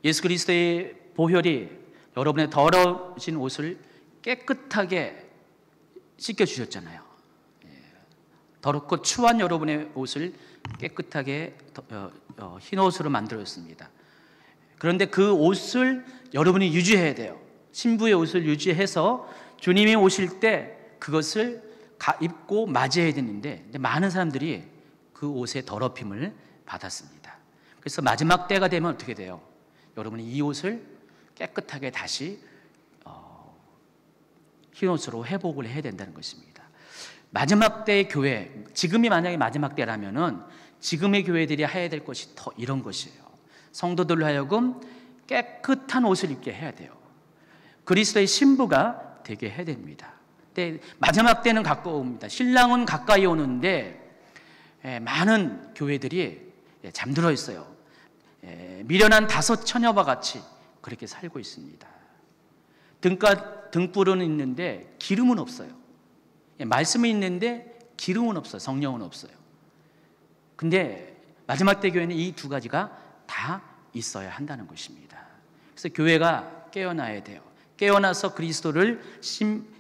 예수 그리스도의 보혈이 여러분의 더러우신 옷을 깨끗하게 씻겨주셨잖아요. 더럽고 추한 여러분의 옷을 깨끗하게 흰 옷으로 만들었습니다. 그런데 그 옷을 여러분이 유지해야 돼요. 신부의 옷을 유지해서 주님이 오실 때 그것을 입고 맞이해야 되는데 근데 많은 사람들이 그 옷의 더럽힘을 받았습니다. 그래서 마지막 때가 되면 어떻게 돼요? 여러분이 이 옷을 깨끗하게 다시 흰 옷으로 회복을 해야 된다는 것입니다. 마지막 때의 교회, 지금이 만약에 마지막 때라면은 지금의 교회들이 해야 될 것이 더 이런 것이에요. 성도들로 하여금 깨끗한 옷을 입게 해야 돼요. 그리스도의 신부가 되게 해야 됩니다. 근데 마지막 때는 가까웁니다. 신랑은 가까이 오는데 많은 교회들이 잠들어 있어요. 미련한 5 처녀와 같이 그렇게 살고 있습니다. 등불은 있는데 기름은 없어요. 말씀은 있는데 기름은 없어요. 성령은 없어요. 근데 마지막 때 교회는 이 2가지가 다 있어야 한다는 것입니다. 그래서 교회가 깨어나야 돼요. 깨어나서 그리스도를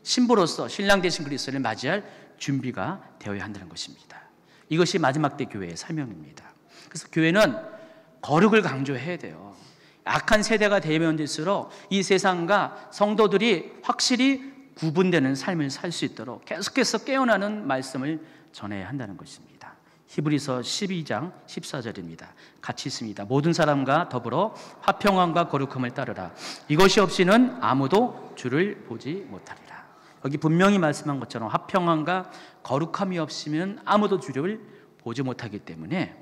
신부로서 신랑 되신 그리스도를 맞이할 준비가 되어야 한다는 것입니다. 이것이 마지막 때 교회의 사명입니다. 그래서 교회는 거룩을 강조해야 돼요. 악한 세대가 되면 될수록 이 세상과 성도들이 확실히 구분되는 삶을 살 수 있도록 계속해서 깨어나는 말씀을 전해야 한다는 것입니다. 히브리서 12장 14절입니다. 같이 있습니다. 모든 사람과 더불어 화평함과 거룩함을 따르라. 이것이 없이는 아무도 주를 보지 못하리라. 여기 분명히 말씀한 것처럼 화평함과 거룩함이 없으면 아무도 주를 보지 못하기 때문에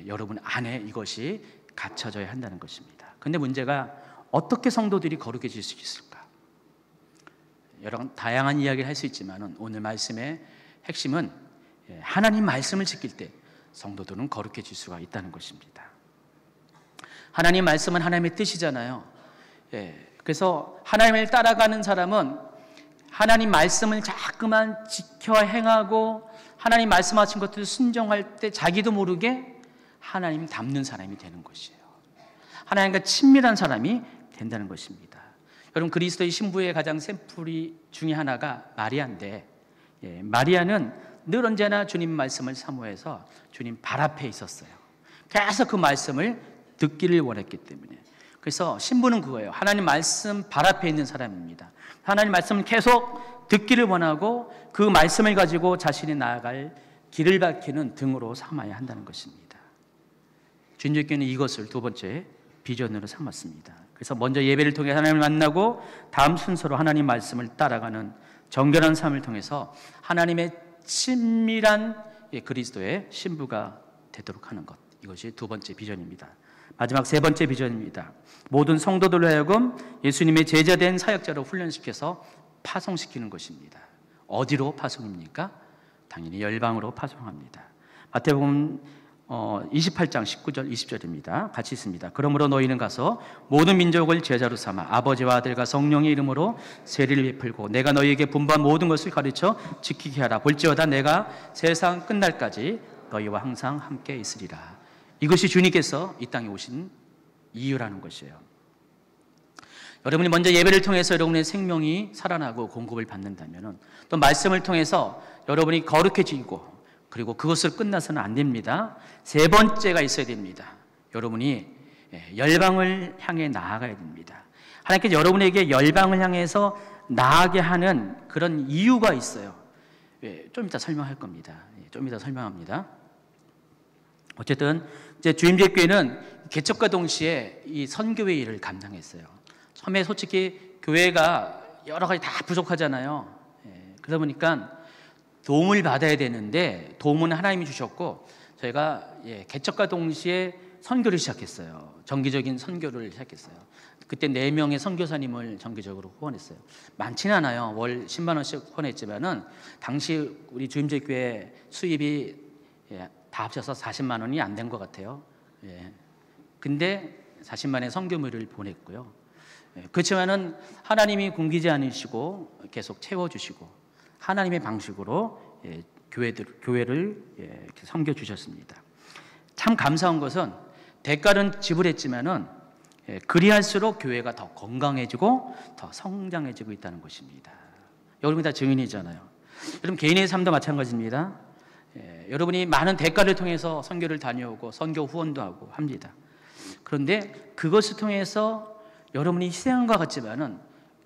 여러분 안에 이것이 갖춰져야 한다는 것입니다. 그런데 문제가 어떻게 성도들이 거룩해질 수 있을까? 여러 다양한 이야기를 할 수 있지만 오늘 말씀의 핵심은 하나님 말씀을 지킬 때 성도들은 거룩해질 수가 있다는 것입니다. 하나님 말씀은 하나님의 뜻이잖아요. 그래서 하나님을 따라가는 사람은 하나님 말씀을 자꾸만 지켜 행하고 하나님 말씀하신 것들을 순종할 때 자기도 모르게 하나님 닮는 사람이 되는 것이에요. 하나님과 친밀한 사람이 된다는 것입니다. 여러분 그리스도의 신부의 가장 샘플이 중에 하나가 마리아인데 마리아는 늘 언제나 주님 말씀을 사모해서 주님 발 앞에 있었어요. 계속 그 말씀을 듣기를 원했기 때문에. 그래서 신부는 그거예요. 하나님 말씀 발 앞에 있는 사람입니다. 하나님 말씀을 계속 듣기를 원하고 그 말씀을 가지고 자신이 나아갈 길을 밝히는 등으로 삼아야 한다는 것입니다. 주님께는 이것을 2번째 비전으로 삼았습니다. 그래서 먼저 예배를 통해 하나님을 만나고 다음 순서로 하나님 말씀을 따라가는 정결한 삶을 통해서 하나님의 친밀한 그리스도의 신부가 되도록 하는 것. 이것이 2번째 비전입니다. 마지막 3번째 비전입니다. 모든 성도들로 하여금 예수님의 제자된 사역자로 훈련시켜서 파송시키는 것입니다. 어디로 파송입니까? 당연히 열방으로 파송합니다. 마태복음 28장 19절 20절입니다. 같이 있습니다. 그러므로 너희는 가서 모든 민족을 제자로 삼아 아버지와 아들과 성령의 이름으로 세례를 베풀고 내가 너희에게 분부한 모든 것을 가르쳐 지키게 하라. 볼지어다 내가 세상 끝날까지 너희와 항상 함께 있으리라. 이것이 주님께서 이 땅에 오신 이유라는 것이에요. 여러분이 먼저 예배를 통해서 여러분의 생명이 살아나고 공급을 받는다면 또 말씀을 통해서 여러분이 거룩해지고 그리고 그것을 끝나서는 안 됩니다. 3번째가 있어야 됩니다. 여러분이 열방을 향해 나아가야 됩니다. 하나님께서 여러분에게 열방을 향해서 나아가게 하는 그런 이유가 있어요. 좀 이따 설명할 겁니다. 좀 이따 설명합니다. 어쨌든 이제 주임제교회는 개척과 동시에 이 선교회 일을 감당했어요. 처음에 솔직히 교회가 여러 가지 다 부족하잖아요. 그러다 보니까 도움을 받아야 되는데 도움은 하나님이 주셨고 저희가 개척과 동시에 선교를 시작했어요. 정기적인 선교를 시작했어요. 그때 4명의 선교사님을 정기적으로 후원했어요. 많지는 않아요. 월 10만 원씩 후원했지만은 당시 우리 주임제교회 수입이 다 합쳐서 40만 원이 안 된 것 같아요. 근데 40만의 선교물을 보냈고요. 그렇지만은 하나님이 굶기지 않으시고 계속 채워주시고 하나님의 방식으로 교회를 이렇게 섬겨주셨습니다. 참 감사한 것은 대가는 지불했지만은 그리할수록 교회가 더 건강해지고 더 성장해지고 있다는 것입니다. 여러분이 다 증인이잖아요. 여러분 개인의 삶도 마찬가지입니다. 여러분이 많은 대가를 통해서 선교를 다녀오고 선교 후원도 하고 합니다. 그런데 그것을 통해서 여러분이 희생한 것 같지만은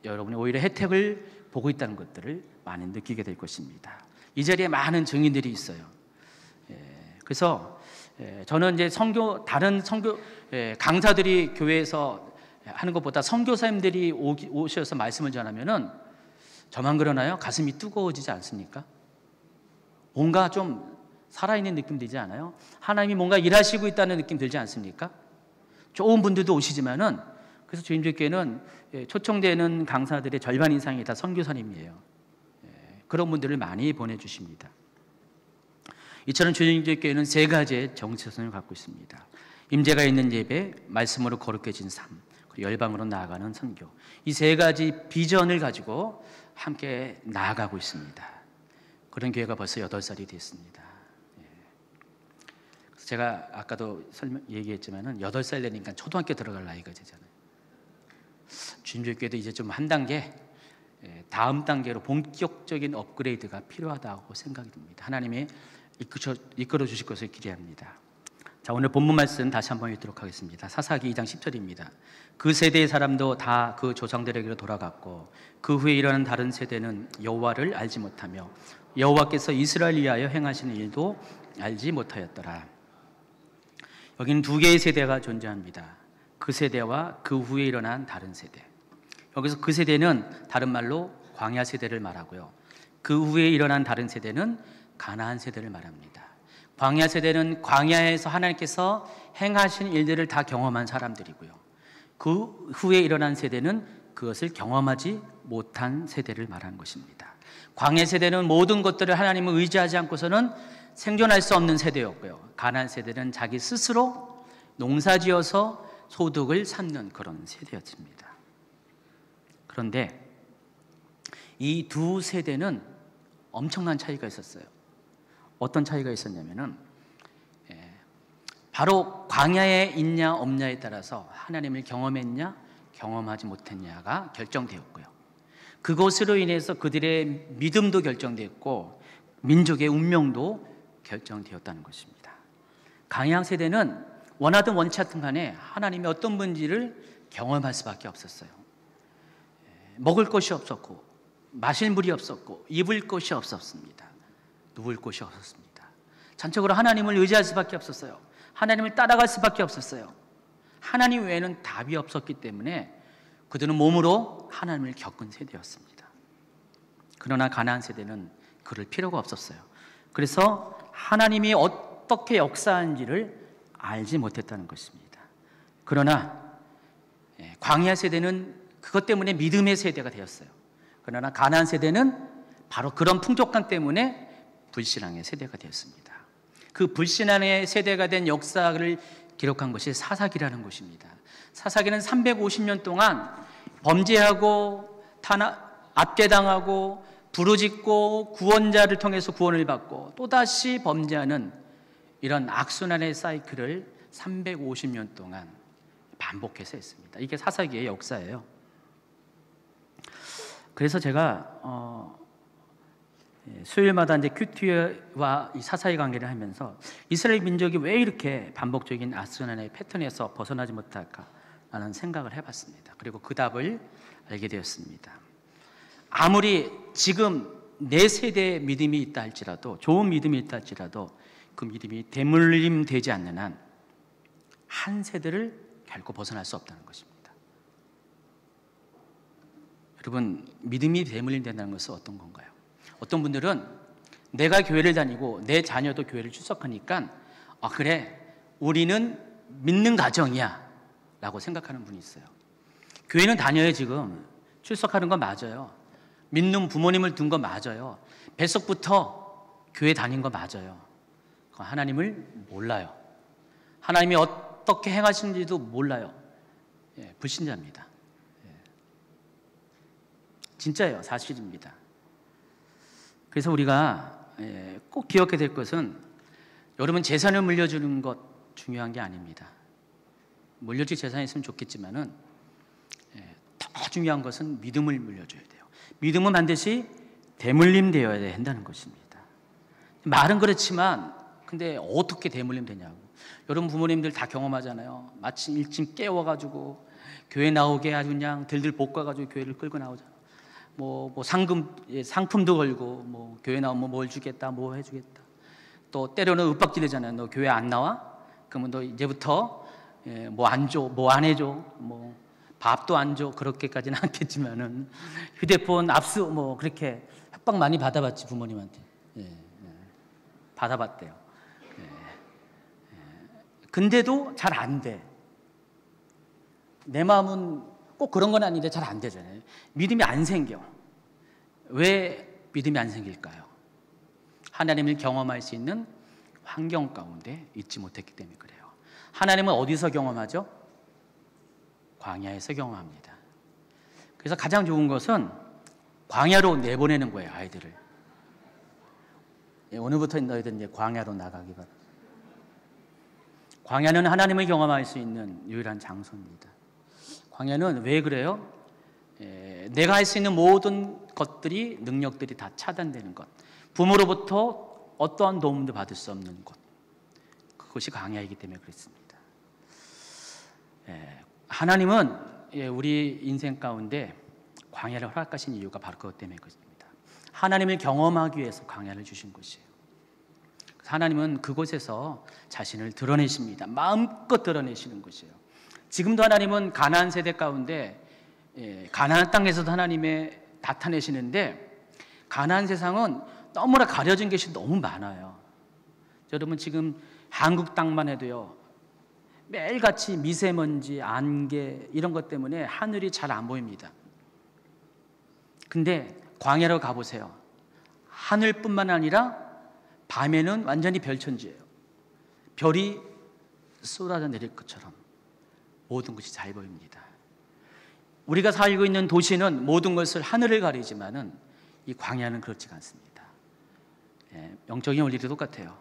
여러분이 오히려 혜택을 보고 있다는 것들을 많이 느끼게 될 것입니다. 이 자리에 많은 증인들이 있어요. 그래서 저는 이제 다른 선교 강사들이 교회에서 하는 것보다 선교사님들이 오셔서 말씀을 전하면은 저만 그러나요? 가슴이 뜨거워지지 않습니까? 뭔가 좀 살아있는 느낌 들지 않아요? 하나님이 뭔가 일하시고 있다는 느낌 들지 않습니까? 좋은 분들도 오시지만은, 그래서 주임제교회는 초청되는 강사들의 절반 이상이 다 선교사님이에요. 그런 분들을 많이 보내주십니다. 이처럼 주임제교회는 세 가지의 정체성을 갖고 있습니다. 임재가 있는 예배, 말씀으로 거룩해진 삶, 그리고 열방으로 나아가는 선교. 이 세 가지 비전을 가지고 함께 나아가고 있습니다. 그런 교회가 벌써 8살이 됐습니다. 그래서 제가 아까도 얘기했지만은 8살 되니까 초등학교 들어갈 나이가 되잖아요. 주임제교회도 이제 좀 한 단계, 다음 단계로 본격적인 업그레이드가 필요하다고 생각이 듭니다. 하나님이 이끌어 주실 것을 기대합니다. 자, 오늘 본문 말씀 다시 한번 읽도록 하겠습니다. 사사기 2장 10절입니다. 그 세대의 사람도 다 그 조상들에게로 돌아갔고 그 후에 일어난 다른 세대는 여호와를 알지 못하며 여호와께서 이스라엘 위하여 행하시는 일도 알지 못하였더라. 여기는 두 개의 세대가 존재합니다. 그 세대와 그 후에 일어난 다른 세대. 여기서 그 세대는 다른 말로 광야 세대를 말하고요. 그 후에 일어난 다른 세대는 가나안 세대를 말합니다. 광야 세대는 광야에서 하나님께서 행하신 일들을 다 경험한 사람들이고요. 그 후에 일어난 세대는 그것을 경험하지 못한 세대를 말하는 것입니다. 광야 세대는 모든 것들을 하나님을 의지하지 않고서는 생존할 수 없는 세대였고요. 가나안 세대는 자기 스스로 농사지어서 소득을 쌓는 그런 세대였습니다. 그런데 이 두 세대는 엄청난 차이가 있었어요. 어떤 차이가 있었냐면은 바로 광야에 있냐 없냐에 따라서 하나님을 경험했냐 경험하지 못했냐가 결정되었고요. 그것으로 인해서 그들의 믿음도 결정됐고 민족의 운명도 결정되었다는 것입니다. 광야 세대는 원하든 원치 않든 간에 하나님의 어떤 분인지를 경험할 수밖에 없었어요. 먹을 것이 없었고 마실 물이 없었고 입을 것이 없었습니다. 누울 곳이 없었습니다. 전적으로 하나님을 의지할 수밖에 없었어요. 하나님을 따라갈 수밖에 없었어요. 하나님 외에는 답이 없었기 때문에 그들은 몸으로 하나님을 겪은 세대였습니다. 그러나 가나안 세대는 그럴 필요가 없었어요. 그래서 하나님이 어떻게 역사하는지를 알지 못했다는 것입니다. 그러나 광야 세대는 그것 때문에 믿음의 세대가 되었어요. 그러나 가나안 세대는 바로 그런 풍족함 때문에 불신앙의 세대가 되었습니다. 그 불신앙의 세대가 된 역사를 기록한 것이 사사기라는 것입니다. 사사기는 350년 동안 범죄하고 압제당하고 부르짖고 구원자를 통해서 구원을 받고 또다시 범죄하는 이런 악순환의 사이클을 350년 동안 반복해서 했습니다. 이게 사사기의 역사예요. 그래서 제가 수요일마다 이제 큐티와 이 사사의 관계를 하면서 이스라엘 민족이 왜 이렇게 반복적인 악순환의 패턴에서 벗어나지 못할까라는 생각을 해봤습니다. 그리고 그 답을 알게 되었습니다. 아무리 지금 내 세대의 믿음이 있다 할지라도, 좋은 믿음이 있다 할지라도 그 믿음이 대물림되지 않는 한 한 세대를 결코 벗어날 수 없다는 것입니다. 여러분, 믿음이 대물림된다는 것은 어떤 건가요? 어떤 분들은 내가 교회를 다니고 내 자녀도 교회를 출석하니까 그래, 우리는 믿는 가정이야 라고 생각하는 분이 있어요. 교회는 다녀요. 지금 출석하는 건 맞아요. 믿는 부모님을 둔 거 맞아요. 뱃속부터 교회 다닌 거 맞아요. 하나님을 몰라요. 하나님이 어떻게 행하시는지도 몰라요. 불신자입니다. 진짜예요. 사실입니다. 그래서 우리가 꼭 기억해야 될 것은, 여러분 재산을 물려주는 것 중요한 게 아닙니다. 물려줄 재산이 있으면 좋겠지만은 더 중요한 것은 믿음을 물려줘야 돼요. 믿음은 반드시 대물림되어야 된다는 것입니다. 말은 그렇지만 근데 어떻게 대물림되냐고. 여러분 부모님들 다 경험하잖아요. 마침 일찍 깨워가지고 교회 나오게 아주 그냥 들들 볶아가지고 교회를 끌고 나오잖아요. 상품도 걸고 뭐 교회 나오면 뭘 주겠다, 뭐 해주겠다. 또 때로는 윽박지르잖아요. 너 교회 안 나와? 그러면 너 이제부터 뭐 안 줘, 뭐 안 해줘, 뭐 밥도 안 줘. 그렇게까지는 않겠지만은 휴대폰 압수 뭐 그렇게 협박 많이 받아봤지 부모님한테. 받아봤대요. 근데도 잘 안 돼. 내 마음은 꼭 그런 건 아닌데 잘 안 되잖아요. 믿음이 안 생겨. 왜 믿음이 안 생길까요? 하나님을 경험할 수 있는 환경 가운데 있지 못했기 때문에 그래요. 하나님은 어디서 경험하죠? 광야에서 경험합니다. 그래서 가장 좋은 것은 광야로 내보내는 거예요, 아이들을. 오늘부터 너희들 이제 광야로 나가기 바랍니다. 광야는 하나님을 경험할 수 있는 유일한 장소입니다. 광야는 왜 그래요? 내가 할 수 있는 모든 것들이, 능력들이 다 차단되는 것, 부모로부터 어떠한 도움도 받을 수 없는 곳, 그것이 광야이기 때문에 그렇습니다. 하나님은 우리 인생 가운데 광야를 허락하신 이유가 바로 그것 때문에 그렇습니다. 하나님을 경험하기 위해서 광야를 주신 것이에요. 하나님은 그곳에서 자신을 드러내십니다. 마음껏 드러내시는 것이에요. 지금도 하나님은 가나안 세대 가운데 가나안 땅에서도 하나님의 나타내시는데, 가나안 세상은 너무나 가려진 것이 너무 많아요. 여러분 지금 한국 땅만 해도요, 매일같이 미세먼지, 안개 이런 것 때문에 하늘이 잘 안 보입니다. 근데 광야로 가보세요. 하늘뿐만 아니라 밤에는 완전히 별천지예요. 별이 쏟아져 내릴 것처럼 모든 것이 잘 보입니다. 우리가 살고 있는 도시는 모든 것을 하늘을 가리지만은 이 광야는 그렇지가 않습니다. 영적인 원리도 똑같아요.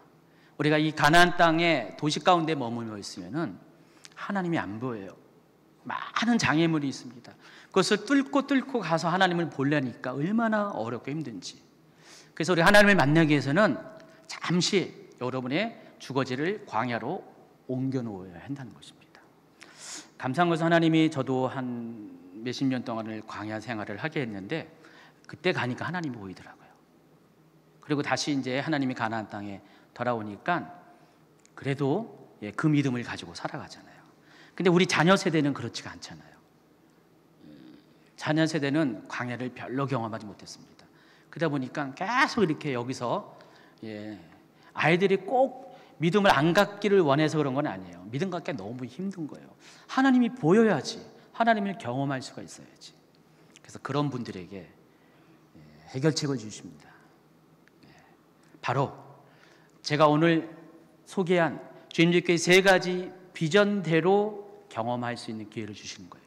우리가 이 가나안 땅에 도시 가운데 머물러 있으면은 하나님이 안 보여요. 많은 장애물이 있습니다. 그것을 뚫고 가서 하나님을 보려니까 얼마나 어렵고 힘든지. 그래서 우리 하나님을 만나기 위해서는 잠시 여러분의 주거지를 광야로 옮겨 놓아야 한다는 것입니다. 감사한 것은 하나님이 저도 한 몇십 년 동안을 광야 생활을 하게 했는데, 그때 가니까 하나님이 보이더라고요. 그리고 다시 이제 하나님이 가나안 땅에 돌아오니까 그래도 그 믿음을 가지고 살아가잖아요. 근데 우리 자녀 세대는 그렇지가 않잖아요. 자녀 세대는 광야를 별로 경험하지 못했습니다. 그러다 보니까 계속 이렇게 여기서 아이들이 꼭 믿음을 안 갖기를 원해서 그런 건 아니에요. 믿음 갖기가 너무 힘든 거예요. 하나님이 보여야지, 하나님을 경험할 수가 있어야지. 그래서 그런 분들에게 해결책을 주십니다. 바로 제가 오늘 소개한 주임직교회 3가지 비전대로 경험할 수 있는 기회를 주시는 거예요.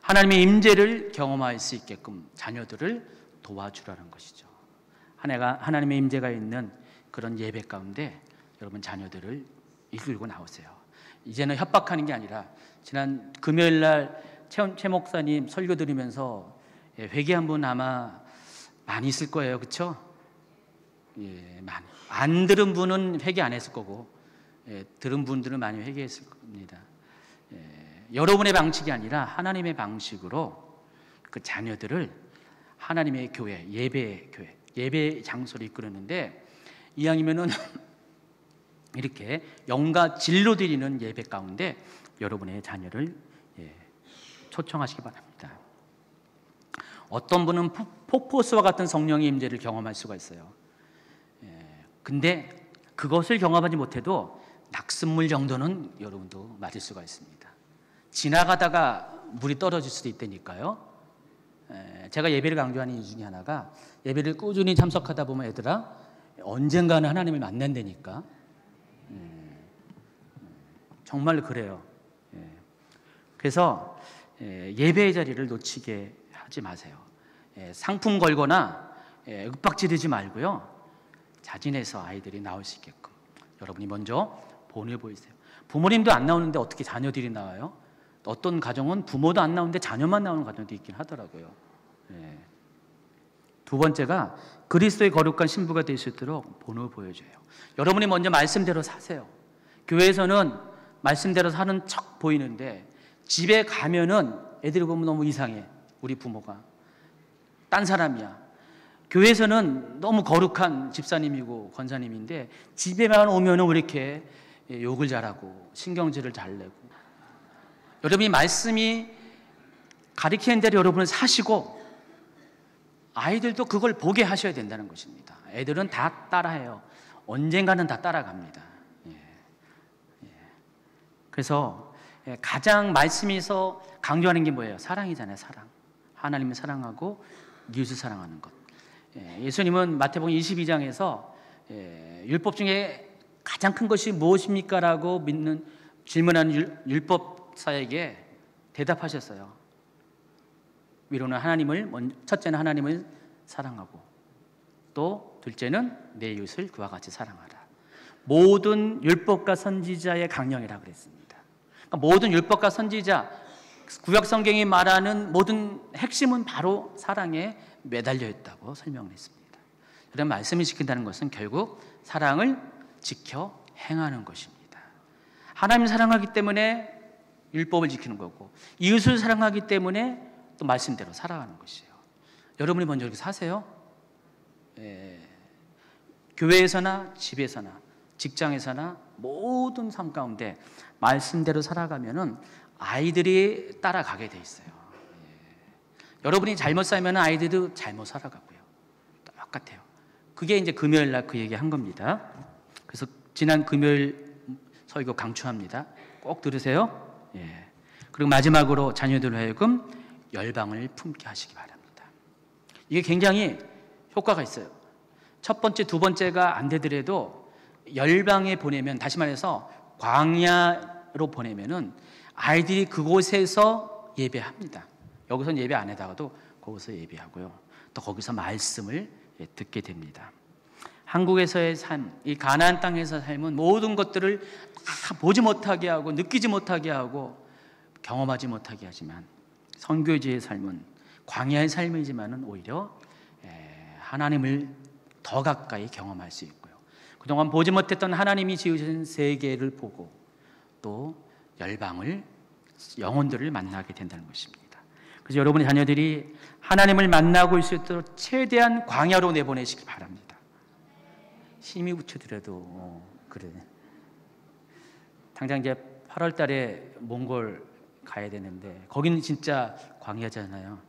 하나님의 임재를 경험할 수 있게끔 자녀들을 도와주라는 것이죠. 하나님의 임재가 있는 그런 예배 가운데 여러분 자녀들을 이끌고 나오세요. 이제는 협박하는 게 아니라, 지난 금요일 날 최 목사님 설교 드리면서 회개한 분 아마 많이 있을 거예요. 그렇죠? 많이. 안 들은 분은 회개 안 했을 거고, 들은 분들은 많이 회개했을 겁니다. 여러분의 방식이 아니라 하나님의 방식으로 그 자녀들을 하나님의 교회, 예배 장소로 이끌었는데, 이왕이면은 이렇게 영과 진로 드리는 예배 가운데 여러분의 자녀를 초청하시기 바랍니다. 어떤 분은 폭포수와 같은 성령의 임재를 경험할 수가 있어요. 근데 그것을 경험하지 못해도 낙숫물 정도는 여러분도 맞을 수가 있습니다. 지나가다가 물이 떨어질 수도 있다니까요. 제가 예배를 강조하는 이유 중에 하나가, 예배를 꾸준히 참석하다 보면 얘들아 언젠가는 하나님을 만난다니까. 정말 그래요. 그래서 예배의 자리를 놓치게 하지 마세요. 상품 걸거나 윽박지르지 말고요, 자진해서 아이들이 나올 수 있게끔 여러분이 먼저 보내보이세요. 부모님도 안 나오는데 어떻게 자녀들이 나와요? 어떤 가정은 부모도 안 나오는데 자녀만 나오는 가정도 있긴 하더라고요. 두 번째가 그리스도의 거룩한 신부가 될 수 있도록 본을 보여줘요. 여러분이 먼저 말씀대로 사세요. 교회에서는 말씀대로 사는 척 보이는데 집에 가면은 애들이 보면 너무 이상해. 우리 부모가 딴 사람이야. 교회에서는 너무 거룩한 집사님이고 권사님인데 집에만 오면은 왜 이렇게 욕을 잘하고 신경질을 잘 내고. 여러분이 말씀이 가리키는 대로 여러분은 사시고 아이들도 그걸 보게 하셔야 된다는 것입니다. 애들은 다 따라해요. 언젠가는 다 따라갑니다. 그래서 가장 말씀에서 강조하는 게 뭐예요? 사랑이잖아요. 사랑. 하나님을 사랑하고 이웃을 사랑하는 것. 예수님은 마태복음 22장에서 율법 중에 가장 큰 것이 무엇입니까? 라고 질문하는 율법사에게 대답하셨어요. 위로는 첫째는 하나님을 사랑하고 또 둘째는 내 이웃을 그와 같이 사랑하라. 모든 율법과 선지자의 강령이라 그랬습니다. 그러니까 모든 율법과 선지자, 구약 성경이 말하는 모든 핵심은 바로 사랑에 매달려 있다고 설명을 했습니다. 이런 말씀을 지킨다는 것은 결국 사랑을 지켜 행하는 것입니다. 하나님을 사랑하기 때문에 율법을 지키는 거고 이웃을 사랑하기 때문에 또 말씀대로 살아가는 것이에요. 여러분이 먼저 이렇게 사세요. 교회에서나 집에서나 직장에서나 모든 삶 가운데 말씀대로 살아가면은 아이들이 따라가게 돼 있어요. 여러분이 잘못 살면 아이들도 잘못 살아가고요. 똑같아요. 그게 이제 금요일 날 그 얘기 한 겁니다. 그래서 지난 금요일 설교 강추합니다. 꼭 들으세요. 그리고 마지막으로 자녀들 하여금 열방을 품게 하시기 바랍니다. 이게 굉장히 효과가 있어요. 첫 번째, 두 번째가 안 되더라도 열방에 보내면, 다시 말해서 광야로 보내면은 아이들이 그곳에서 예배합니다. 여기서는 예배 안 하다가도 거기서 예배하고요. 또 거기서 말씀을 듣게 됩니다. 한국에서의 삶, 이 가나안 땅에서 삶은 모든 것들을 다 보지 못하게 하고 느끼지 못하게 하고 경험하지 못하게 하지만 선교지의 삶은 광야의 삶이지만은 오히려 하나님을 더 가까이 경험할 수 있고요. 그동안 보지 못했던 하나님이 지으신 세계를 보고 또 열방을, 영혼들을 만나게 된다는 것입니다. 그래서 여러분의 자녀들이 하나님을 만나고 있을 수 있도록 최대한 광야로 내보내시기 바랍니다. 힘이 붙여더라도 그래. 당장 이제 8월 달에 몽골 가야 되는데 거기는 진짜 광야잖아요.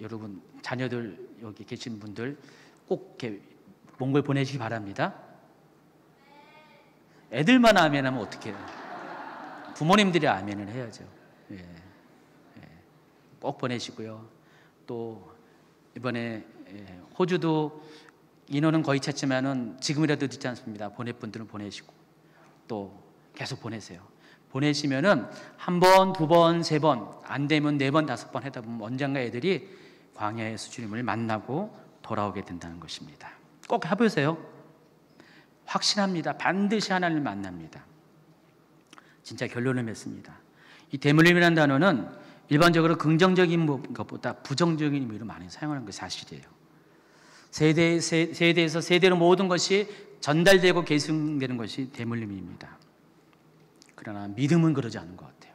여러분 자녀들 여기 계신 분들 꼭 이렇게 몽골 보내시기 바랍니다. 애들만 아멘하면 어떡해요? 부모님들이 아멘을 해야죠. 꼭 보내시고요. 또 이번에 호주도 인원은 거의 찼지만은 지금이라도 늦지 않습니다. 보낼 분들은 보내시고 또 계속 보내세요. 보내시면은 한 번, 두 번, 세 번, 안 되면 네 번, 다섯 번 하다 보면 언젠가 애들이 광야의 주님을 만나고 돌아오게 된다는 것입니다. 꼭 해보세요. 확신합니다. 반드시 하나님을 만납니다. 진짜 결론을 맺습니다. 이 대물림이라는 단어는 일반적으로 긍정적인 것보다 부정적인 의미로 많이 사용하는 것이 사실이에요. 세대에서 세대로 모든 것이 전달되고 계승되는 것이 대물림입니다. 그러나 믿음은 그러지 않은 것 같아요.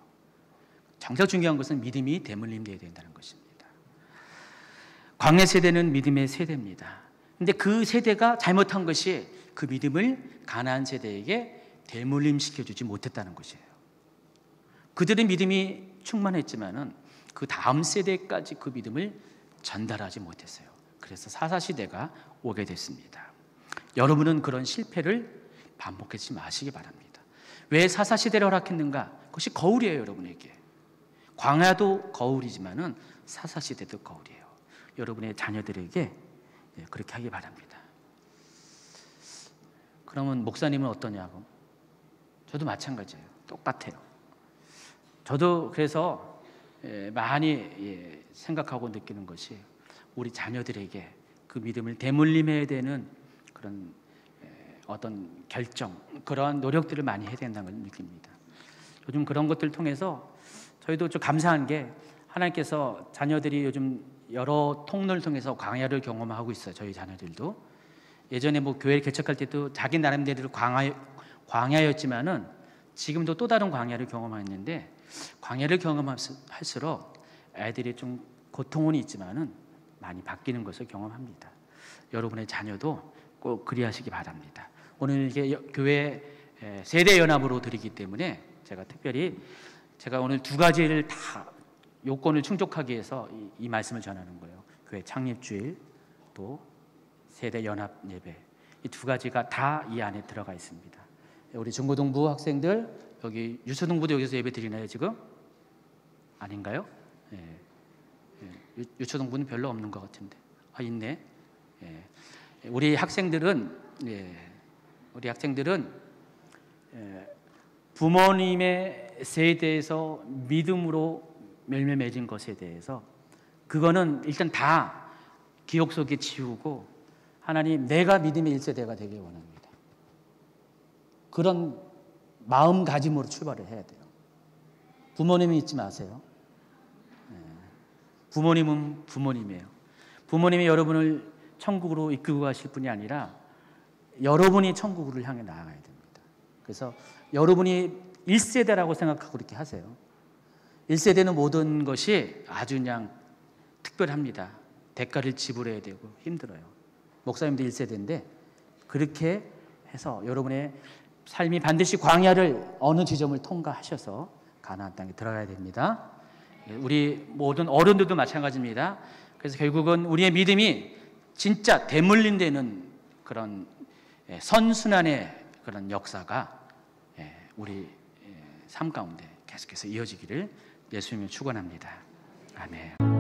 정작 중요한 것은 믿음이 대물림되어야 된다는 것입니다. 광야 세대는 믿음의 세대입니다. 근데 그 세대가 잘못한 것이 그 믿음을 가나안 세대에게 대물림시켜주지 못했다는 것이에요. 그들의 믿음이 충만했지만은 그 다음 세대까지 그 믿음을 전달하지 못했어요. 그래서 사사시대가 오게 됐습니다. 여러분은 그런 실패를 반복하지 마시기 바랍니다. 왜 사사시대를 허락했는가? 그것이 거울이에요, 여러분에게. 광야도 거울이지만은 사사시대도 거울이에요. 여러분의 자녀들에게 그렇게 하기 바랍니다. 그러면 목사님은 어떠냐고? 저도 마찬가지예요. 똑같아요. 저도 그래서 많이 생각하고 느끼는 것이 우리 자녀들에게 그 믿음을 대물림해야 되는 그런 어떤 결정, 그러한 노력들을 많이 해야 된다는 걸 느낍니다. 요즘 그런 것들을 통해서 저희도 좀 감사한 게 하나님께서 자녀들이 요즘 여러 통로를 통해서 광야를 경험하고 있어요. 저희 자녀들도. 예전에 뭐 교회를 개척할 때도 자기 나름대로 광야였지만은 지금도 또 다른 광야를 경험했는데 광야를 경험할수록 애들이 좀 고통은 있지만은 많이 바뀌는 것을 경험합니다. 여러분의 자녀도 꼭 그리하시기 바랍니다. 오늘 이게 교회 세대 연합으로 드리기 때문에 제가 특별히 제가 오늘 두 가지를 다 요건을 충족하기 위해서 이 말씀을 전하는 거예요. 교회 창립주일 또 세대 연합 예배, 이 두 가지가 다 이 안에 들어가 있습니다. 우리 중고등부 학생들 여기 유초등부도 여기서 예배 드리나요 지금? 아닌가요? 유초등부는 별로 없는 것 같은데 있네. 우리 학생들은 부모님의 세대에서 믿음으로 열매 맺은 것에 대해서 그거는 일단 다 기억 속에 지우고 하나님 내가 믿음의 1세대가 되길 원합니다. 그런 마음가짐으로 출발을 해야 돼요. 부모님이 잊지 마세요. 부모님은 부모님이에요. 부모님이 여러분을 천국으로 이끌고 가실 분이 아니라 여러분이 천국을 향해 나아가야 됩니다. 그래서 여러분이 1세대라고 생각하고 그렇게 하세요. 1세대는 모든 것이 아주 그냥 특별합니다. 대가를 지불해야 되고 힘들어요. 목사님도 1세대인데 그렇게 해서 여러분의 삶이 반드시 광야를 어느 지점을 통과하셔서 가나안 땅에 들어가야 됩니다. 우리 모든 어른들도 마찬가지입니다. 그래서 결국은 우리의 믿음이 진짜 대물림되는 그런 선순환의 그런 역사가 우리 삶 가운데 계속해서 이어지기를 예수님이 축원합니다. 아멘.